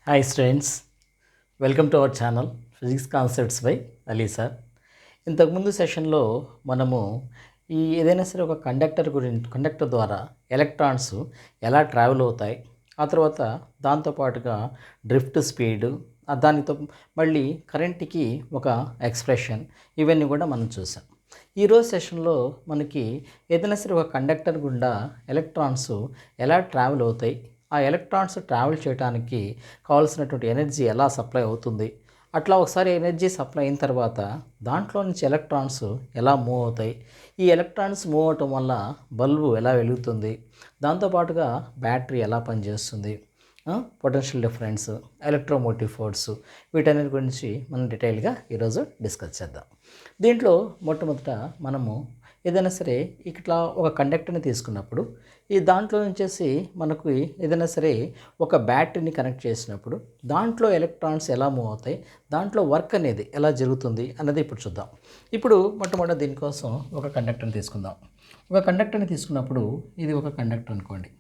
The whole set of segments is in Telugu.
Hi students, welcome to our channel Physics Concepts by Ali sir. ఇంతకుముందు సెషన్లో మనము ఏదైనా సరే ఒక కండక్టర్ ద్వారా ఎలక్ట్రాన్స్ ఎలా ట్రావెల్ అవుతాయి, ఆ తర్వాత దాంతోపాటుగా డ్రిఫ్ట్ స్పీడ్, దానితో మళ్ళీ కరెంట్కి ఒక ఎక్స్ప్రెషన్, ఇవన్నీ కూడా మనం చూసాం. ఈరోజు సెషన్లో మనకి ఏదైనా సరే ఒక కండక్టర్ గుండా ఎలక్ట్రాన్స్ ఎలా ట్రావెల్ అవుతాయి, ఆ ఎలక్ట్రాన్స్ ట్రావెల్ చేయడానికి కావాల్సినటువంటి ఎనర్జీ ఎలా సప్లై అవుతుంది, అట్లా ఒకసారి ఎనర్జీ సప్లై అయిన తర్వాత దాంట్లో నుంచి ఎలక్ట్రాన్స్ ఎలా మూవ్ అవుతాయి, ఈ ఎలక్ట్రాన్స్ మూవ్ అవటం వల్ల బల్బు ఎలా వెలుగుతుంది, దాంతోపాటుగా బ్యాటరీ ఎలా పనిచేస్తుంది, పొటెన్షియల్ డిఫరెన్స్, ఎలక్ట్రోమోటివ్ ఫోర్స్, వీటన్నిటి గురించి మనం డీటెయిల్గా ఈరోజు డిస్కస్ చేద్దాం. దీంట్లో మొట్టమొదట మనము ఏదైనా సరే ఇట్లా ఒక కండక్టర్ని తీసుకున్నప్పుడు ఈ దాంట్లో నుంచేసి మనకు ఏదైనా సరే ఒక బ్యాటరీని కనెక్ట్ చేసినప్పుడు దాంట్లో ఎలక్ట్రాన్స్ ఎలా మూవ్ అవుతాయి, దాంట్లో వర్క్ అనేది ఎలా జరుగుతుంది అన్నది ఇప్పుడు చూద్దాం. ఇప్పుడు మొట్టమొదటి దీనికోసం ఒక కండక్టర్ని తీసుకుందాం. ఒక కండక్టర్ని తీసుకున్నప్పుడు ఇది ఒక కండక్టర్ అనుకోండి.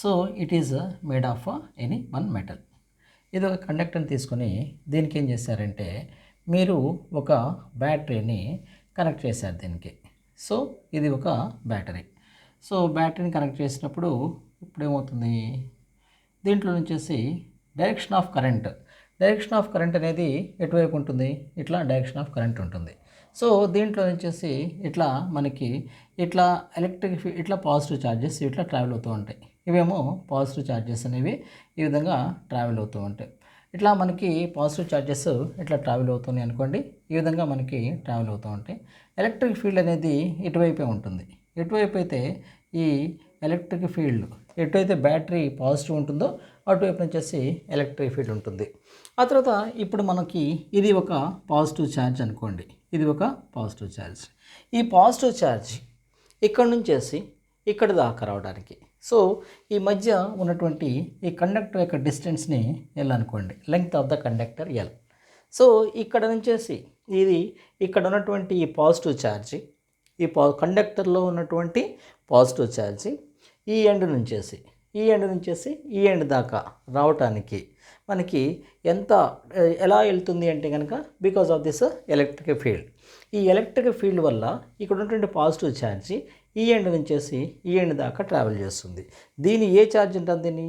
So it is made of any one metal. ఇది ఒక కండక్టర్ని తీసుకొని దీనికి ఏం చేశారంటే మీరు ఒక బ్యాటరీని కనెక్ట్ చేశారు దీనికి. సో ఇది ఒక బ్యాటరీ. సో బ్యాటరీని కనెక్ట్ చేసినప్పుడు ఇప్పుడు ఏమవుతుంది, దీంట్లో నుంచేసి డైరెక్షన్ ఆఫ్ కరెంట్ అనేది ఎటువైపు ఉంటుంది, ఇట్లా డైరెక్షన్ ఆఫ్ కరెంట్ ఉంటుంది. సో దీంట్లో నుంచేసి ఇట్లా మనకి ఇట్లా ఇట్లా పాజిటివ్ ఛార్జెస్ ఇట్లా ట్రావెల్ అవుతూ ఉంటాయి. ఇవేమో పాజిటివ్ ఛార్జెస్ అనేవి ఈ విధంగా ట్రావెల్ అవుతూ ఉంటాయి. ఇట్లా మనకి పాజిటివ్ ఛార్జెస్ ఇట్లా ట్రావెల్ అవుతున్నాయి అనుకోండి, ఈ విధంగా మనకి ట్రావెల్ అవుతూ ఉంటాయి. ఎలక్ట్రిక్ ఫీల్డ్ అనేది ఇటువైపే ఉంటుంది. ఎటువైపు అయితే ఈ ఎలక్ట్రిక్ ఫీల్డ్ ఎటువైతే బ్యాటరీ పాజిటివ్ ఉంటుందో అటువైపు వచ్చేసి ఎలక్ట్రిక్ ఫీల్డ్ ఉంటుంది. ఆ తర్వాత ఇప్పుడు మనకి ఇది ఒక పాజిటివ్ ఛార్జ్ అనుకోండి, ఇది ఒక పాజిటివ్ ఛార్జ్. ఈ పాజిటివ్ ఛార్జ్ ఇక్కడ నుంచేసి ఇక్కడ దాకా రావడానికి, సో ఈ మధ్య ఉన్నటువంటి ఈ కండక్టర్ యొక్క డిస్టెన్స్ని ఎల్ అనుకోండి, length of the conductor L. So ఇక్కడ నుంచేసి ఇది ఇక్కడ ఉన్నటువంటి ఈ పాజిటివ్ ఛార్జ్, ఈ కండక్టర్లో ఉన్నటువంటి పాజిటివ్ ఛార్జ్ ఈ ఎండ్ నుంచేసి ఈ ఎండ్ దాకా రావటానికి మనకి ఎలా వెళ్తుంది అంటే కనుక because of this electric field. ఈ ఎలక్ట్రిక్ ఫీల్డ్ వల్ల ఇక్కడ ఉన్నటువంటి పాజిటివ్ ఛార్జ్ ఈ ఎండ్ నుంచేసి ఈ ఎండ్ దాకా ట్రావెల్ చేస్తుంది. దీని ఏ ఛార్జ్ ఉంటుంది, దీన్ని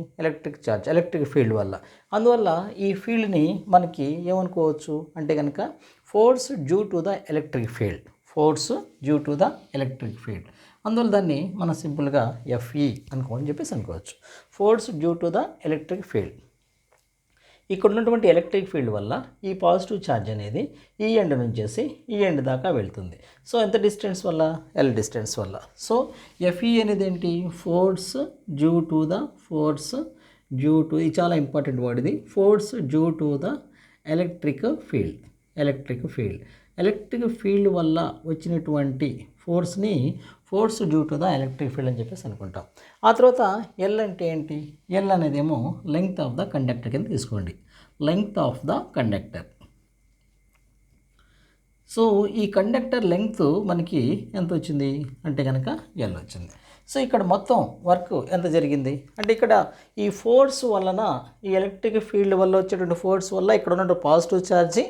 ఎలక్ట్రిక్ ఫీల్డ్ వల్ల. అందువల్ల ఈ ఫీల్డ్ని మనకి ఏమనుకోవచ్చు అంటే కనుక force due to the electric field, అందువల్ల దాన్ని మనం సింపుల్గా ఎఫ్ఈ అనుకోని చెప్పేసి అనుకోవచ్చు, force due to the electric field. ఇక్కడ ఉన్నటువంటి ఎలక్ట్రిక్ ఫీల్డ్ వల్ల ఈ పాజిటివ్ ఛార్జ్ అనేది ఈ ఎండ్ నుంచేసి ఈ ఎండ్ దాకా వెళ్తుంది. సో ఎంత డిస్టెన్స్ వల్ల, ఎల్ డిస్టెన్స్ వల్ల. సో ఎఫ్ఈ అనేది ఏంటి, ఫోర్స్ డ్యూ టు, ఇది చాలా ఇంపార్టెంట్ వర్డ్ ఇది, force due to the electric field వల్ల వచ్చినటువంటి ఫోర్స్ని force due to the electric field అని చెప్పేసి అనుకుంటాం. ఆ తర్వాత ఎల్ అంటే ఏంటి, ఎల్ అనేది ఏమో లెంగ్త్ ఆఫ్ ద కండక్టర్ కింద తీసుకోండి, length of the conductor. So ఈ కండక్టర్ లెంగ్త్ మనకి ఎంత వచ్చింది అంటే కనుక ఎల్ వచ్చింది. సో ఇక్కడ మొత్తం వర్క్ ఎంత జరిగింది అంటే ఇక్కడ ఈ ఫోర్స్ వలన, ఈ ఎలక్ట్రిక్ ఫీల్డ్ వల్ల వచ్చేటువంటి ఫోర్స్ వల్ల ఇక్కడ ఉన్న పాజిటివ్ ఛార్జ్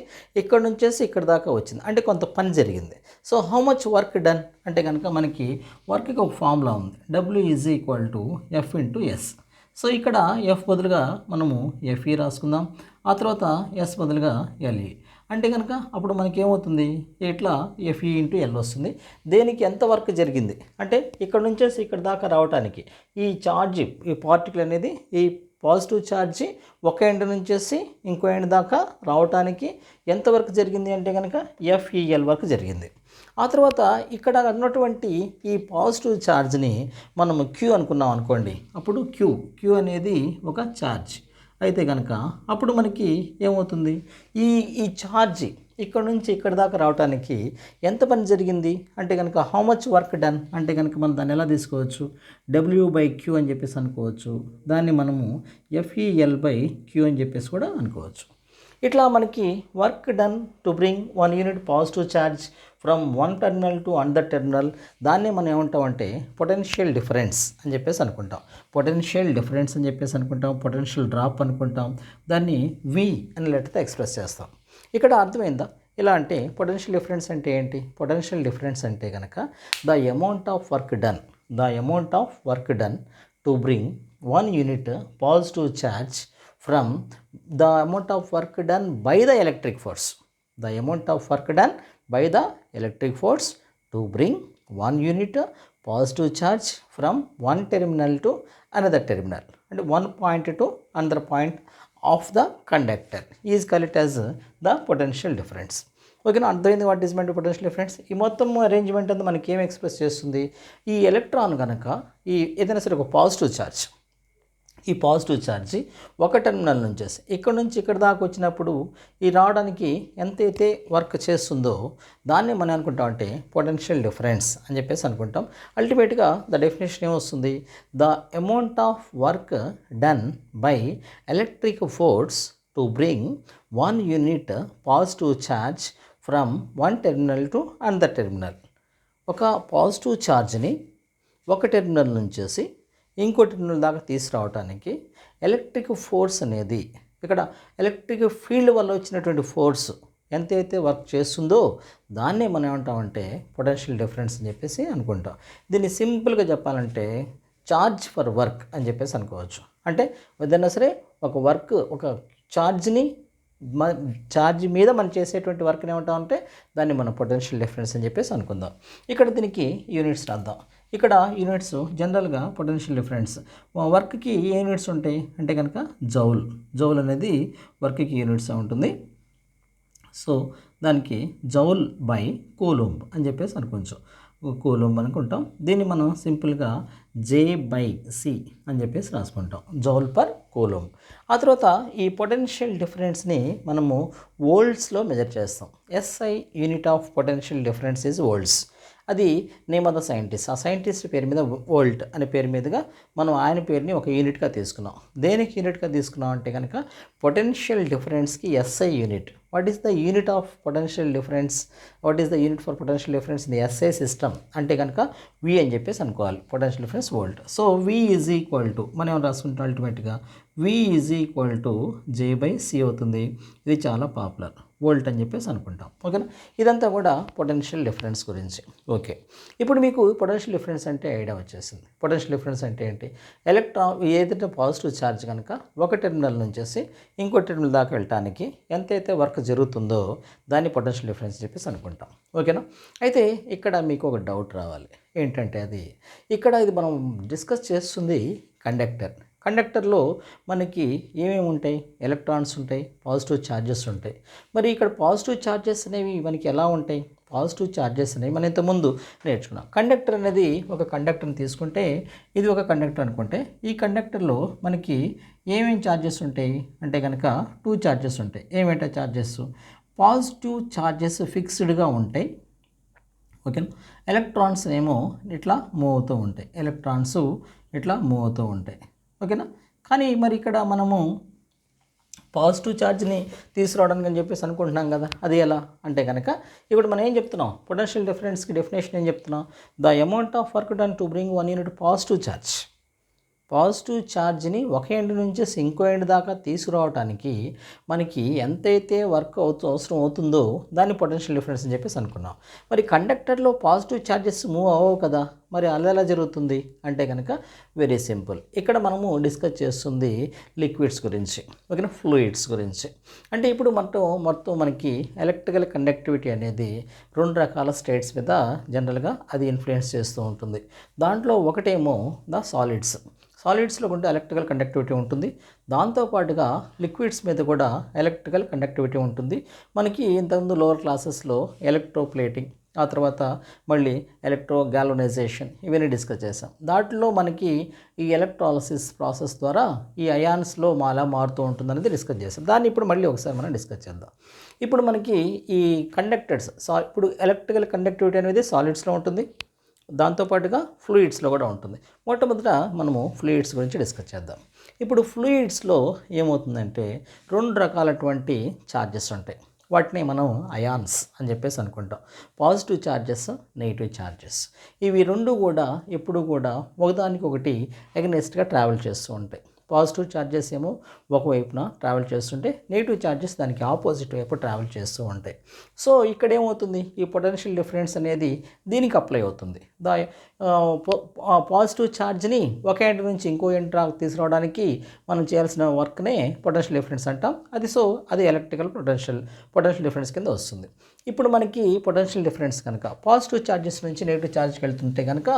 ఇక్కడ నుంచేసి ఇక్కడ దాకా వచ్చింది, అంటే కొంత పని జరిగింది. So how much work done అంటే కనుక మనకి వర్క్కి ఒక ఫార్ములా ఉంది, W=F×S. సో ఇక్కడ ఎఫ్ బదులుగా మనము ఎఫ్ఈ రాసుకుందాం, ఆ తర్వాత ఎస్ బదులుగా ఎల్ఈ. అంటే కనుక అప్పుడు మనకి ఏమవుతుంది, ఇట్లా ఎఫ్ఈ ఇంటూ ఎల్ వస్తుంది. దేనికి ఎంత వర్క్ జరిగింది అంటే ఇక్కడ నుంచేసి ఇక్కడ దాకా రావడానికి ఈ ఛార్జ్, ఈ పార్టికల్ అనేది, ఈ పాజిటివ్ ఛార్జ్ ఒక ఎండ్ నుంచేసి ఇంకో ఎండ్ దాకా రావడానికి ఎంత వర్క్ జరిగింది అంటే కనుక ఎఫ్ఈఎల్ వర్క్ జరిగింది. ఆ తర్వాత ఇక్కడ ఉన్నటువంటి ఈ పాజిటివ్ ఛార్జ్ని మనం క్యూ అనుకున్నాం అనుకోండి, అప్పుడు క్యూ అనేది ఒక ఛార్జ్ అయితే కనుక అప్పుడు మనకి ఏమవుతుంది, ఈ ఛార్జ్ ఇక్కడ నుంచి ఇక్కడ దాకా రావడానికి ఎంత పని జరిగింది అంటే కనుక హౌ మచ్ వర్క్ డన్ అంటే కనుక మనం దాన్ని ఎలా తీసుకోవచ్చు, W/Q అని చెప్పేసి అనుకోవచ్చు. దాన్ని మనము FEL/Q అని చెప్పేసి కూడా అనుకోవచ్చు. ఇట్లా మనకి work done to bring 1 unit positive charge from one terminal to another terminal, దాన్ని మనం ఏమంటామంటే పొటెన్షియల్ డిఫరెన్స్ అని చెప్పేసి అనుకుంటాం. పొటెన్షియల్ డిఫరెన్స్ అని చెప్పేసి అనుకుంటాం, పొటెన్షియల్ డ్రాప్ అనుకుంటాం. దాన్ని వి అనే లెటర్తో ఎక్స్ప్రెస్ చేస్తాం. ఇక్కడ అర్థమైందా? ఇలా అంటే పొటెన్షియల్ డిఫరెన్స్ అంటే ఏంటి? పొటెన్షియల్ డిఫరెన్స్ అంటే కనుక the amount of work done to bring 1 unit positive charge from the amount of work done by the electric force. The amount of work done by the electric force to bring 1 unit positive charge from one terminal to another terminal and one point to another point of the conductor is called as the potential difference. ఓకేనా? అర్థమైంది what is meant potential difference. ఈ మొత్తం అరేంజ్మెంట్ అంతా మనకి ఏం ఎక్స్ప్రెస్ చేస్తుంది? ఈ ఎలక్ట్రాన్ కనుక ఈ ఏదైనా సరే ఒక పాజిటివ్ ఛార్జ్, ఈ పాజిటివ్ ఛార్జ్ ఒక టెర్మినల్ నుంచి ఇక్కడ నుంచి ఇక్కడ దాకా వచ్చినప్పుడు ఈ రావడానికి ఎంతైతే వర్క్ చేస్తుందో దాన్ని మనం అనుకుంటాం అంటే పొటెన్షియల్ డిఫరెన్స్ అని చెప్పేసి అనుకుంటాం. అల్టిమేట్గా ద డెఫినేషన్ ఏమొస్తుంది? The amount of work done by electric force to bring 1 unit positive charge from one terminal to another terminal. ఒక పాజిటివ్ ఛార్జ్ని ఒక టెర్మినల్ నుంచి ఇంకో టెర్మినల్ దాకా తీసుకురావడానికి ఎలక్ట్రిక్ ఫోర్స్ అనేది, ఇక్కడ ఎలక్ట్రిక్ ఫీల్డ్ వల్ల వచ్చినటువంటి ఫోర్స్ ఎంతైతే వర్క్ చేస్తుందో దాన్నే మనం ఏమంటామంటే పొటెన్షియల్ డిఫరెన్స్ అని చెప్పేసి అనుకుంటాం. దీన్ని సింపుల్గా చెప్పాలంటే ఛార్జ్ ఫర్ వర్క్ అని చెప్పేసి అనుకోవచ్చు. అంటే ఏదైనా సరే ఒక ఛార్జ్ని ఛార్జ్ మీద మనం చేసేటువంటి వర్క్ని ఏమంటామంటే దాన్ని మనం పొటెన్షియల్ డిఫరెన్స్ అని చెప్పేసి అనుకుందాం. ఇక్కడ దీనికి యూనిట్స్ రాద్దాం. ఇక్కడ యూనిట్స్ జనరల్గా పొటెన్షియల్ డిఫరెన్స్ వర్క్కి ఏ యూనిట్స్ ఉంటాయి అంటే కనుక జౌల్ అనేది వర్క్కి యూనిట్స్ ఉంటుంది. సో దానికి జౌల్ బై కూలుంబ్ అని చెప్పేసి అనుకోవచ్చు. కూలుంబ్ అనుకుంటాం. దీన్ని మనం సింపుల్గా J/C అని చెప్పేసి రాసుకుంటాం, జౌల్ పర్ కూలుంబ్. ఆ తర్వాత ఈ పొటెన్షియల్ డిఫరెన్స్ని మనము వోల్ట్స్లో మెజర్ చేస్తాం. SI unit of potential difference is volts. అది నేమ్ ఆఫ్ ద సైంటిస్ట్. ఆ సైంటిస్ట్ పేరు మీద వోల్ట్ అనే పేరు మీదుగా మనం ఆయన పేరుని ఒక యూనిట్గా తీసుకున్నాం. దేనికి యూనిట్గా తీసుకున్నాం అంటే కనుక పొటెన్షియల్ డిఫరెన్స్కి SI యూనిట్. What is the unit of potential difference? What is the unit for potential difference in SI system అంటే కనుక V అని చెప్పేసి అనుకోవాలి. Potential difference volt. So V is equal to మనం ఏమైనా రాసుకుంటాం అల్టిమేట్గా V is equal to J/C అవుతుంది. ఇది చాలా పాపులర్, వోల్ట్ అని చెప్పేసి అనుకుంటాం. ఓకేనా? ఇదంతా కూడా పొటెన్షియల్ డిఫరెన్స్ గురించి. ఓకే, ఇప్పుడు మీకు పొటెన్షియల్ డిఫరెన్స్ అంటే ఐడియా వచ్చేసింది. పొటెన్షియల్ డిఫరెన్స్ అంటే ఏంటి? ఎలక్ట్రాన్ ఏదైతే పాజిటివ్ ఛార్జ్ కనుక ఒక టెర్మినల్ నుంచి ఇంకో టెర్మినల్ దాకా వెళ్ళటానికి ఎంతైతే వర్క్ జరుగుతుందో దాన్ని పొటెన్షియల్ డిఫరెన్స్ చెప్పేసి అనుకుంటాం. ఓకేనా? అయితే ఇక్కడ మీకు ఒక డౌట్ రావాలి. ఏంటంటే అది ఇక్కడ ఇది మనం డిస్కస్ చేస్తుంది కండక్టర్లో మనకి ఏమేమి ఉంటాయి? ఎలక్ట్రాన్స్ ఉంటాయి, పాజిటివ్ ఛార్జెస్ ఉంటాయి. మరి ఇక్కడ పాజిటివ్ ఛార్జెస్ అనేవి మనకి ఎలా ఉంటాయి? పాజిటివ్ ఛార్జెస్ అనేవి మనం ఇంతకుముందు నేర్చుకున్నాం. కండక్టర్ అనేది ఒక కండక్టర్ని తీసుకుంటే ఇది ఒక కండక్టర్ అనుకుంటే ఈ కండక్టర్లో మనకి ఏమేమి ఛార్జెస్ ఉంటాయి అంటే కనుక 2 ఛార్జెస్ ఉంటాయి. ఏమేంటో ఛార్జెస్? పాజిటివ్ ఛార్జెస్ ఫిక్స్డ్గా ఉంటాయి. ఓకేనా? ఎలక్ట్రాన్స్ ఏమో ఇట్లా మూవ్ అవుతూ ఉంటాయి. ఓకేనా? కానీ మరి ఇక్కడ మనము పాజిటివ్ ఛార్జ్ని తీసుకురావడానికి అని చెప్పేసి అనుకుంటున్నాం కదా, అది ఎలా అంటే కనుక ఇప్పుడు మనం ఏం చెప్తున్నాం? పొటెన్షియల్ డిఫరెన్స్కి డెఫినేషన్ ఏం చెప్తున్నాం? The amount of work done to bring 1 unit positive ఛార్జ్ని ఒక ఎండ్ నుంచి ఇంకో ఎండ్ దాకా తీసుకురావడానికి మనకి ఎంతైతే వర్క్ అవసరం అవుతుందో దాన్ని పొటెన్షియల్ డిఫరెన్స్ అని చెప్పేసి అనుకున్నాం. మరి కండక్టర్లో పాజిటివ్ ఛార్జెస్ మూవ్ అవ్వవు కదా, మరి అలా ఎలా జరుగుతుంది అంటే కనుక వెరీ సింపుల్. ఇక్కడ మనము డిస్కస్ చేస్తుంది లిక్విడ్స్ గురించి, ఓకేనా, ఫ్లూయిడ్స్ గురించి. అంటే ఇప్పుడు మొత్తం మనకి ఎలక్ట్రికల్ కండక్టివిటీ అనేది 2 రకాల స్టేట్స్ మీద జనరల్గా అది ఇన్ఫ్లుయెన్స్ చేస్తూ ఉంటుంది. దాంట్లో ఒకటేమో ద సాలిడ్స్లో కూడా ఎలక్ట్రికల్ కండక్టివిటీ ఉంటుంది. దాంతోపాటుగా లిక్విడ్స్ మీద కూడా ఎలక్ట్రికల్ కండక్టివిటీ ఉంటుంది. మనకి ఇంతకుముందు లోవర్ క్లాసెస్లో ఎలక్ట్రోప్లేటింగ్, ఆ తర్వాత మళ్ళీ ఎలక్ట్రో గ్యాల్వనైజేషన్ ఇవన్నీ డిస్కస్ చేసాం. దాంట్లో మనకి ఈ ఎలక్ట్రాలసిస్ ప్రాసెస్ ద్వారా ఈ అయాన్స్లో ఎలా మారుతూ ఉంటుంది అనేది డిస్కస్ చేసాం. దాన్ని ఇప్పుడు మళ్ళీ ఒకసారి మనం డిస్కస్ చేద్దాం. ఇప్పుడు మనకి ఈ కండక్టర్స్ ఇప్పుడు ఎలక్ట్రికల్ కండక్టివిటీ అనేది సాలిడ్స్లో ఉంటుంది. దాంతోపాటుగా ఫ్లూయిడ్స్లో కూడా ఉంటుంది. మొట్టమొదట మనము ఫ్లూయిడ్స్ గురించి డిస్కస్ చేద్దాం. ఇప్పుడు ఫ్లూయిడ్స్లో ఏమవుతుందంటే 2 రకాలటువంటి ఛార్జెస్ ఉంటాయి. వాటిని మనం అయాన్స్ అని చెప్పేసి అనుకుంటాం. Positive charges, negative charges. ఇవి 2 కూడా ఎప్పుడు కూడా ఒకదానికొకటి ఎగనెస్ట్గా ట్రావెల్ చేస్తూ ఉంటాయి. పాజిటివ్ ఛార్జెస్ ఏమో ఒకవైపున ట్రావెల్ చేస్తుంటే నెగిటివ్ ఛార్జెస్ దానికి ఆపోజిట్ వైపు ట్రావెల్ చేస్తూ ఉంటాయి. సో ఇక్కడ ఏమవుతుంది, ఈ పొటెన్షియల్ డిఫరెన్స్ అనేది దీనికి అప్లై అవుతుంది. పాజిటివ్ ఛార్జ్ని ఒక ఎండ్ నుంచి ఇంకో ఎండ్ తీసుకురావడానికి మనం చేయాల్సిన వర్క్నే పొటెన్షియల్ డిఫరెన్స్ అంటాం. అది ఎలక్ట్రికల్ పొటెన్షియల్ డిఫరెన్స్ కింద వస్తుంది. ఇప్పుడు మనకి పొటెన్షియల్ డిఫరెన్స్ కనుక పాజిటివ్ ఛార్జెస్ నుంచి నెగిటివ్ ఛార్జ్కి వెళ్తుంటే కనుక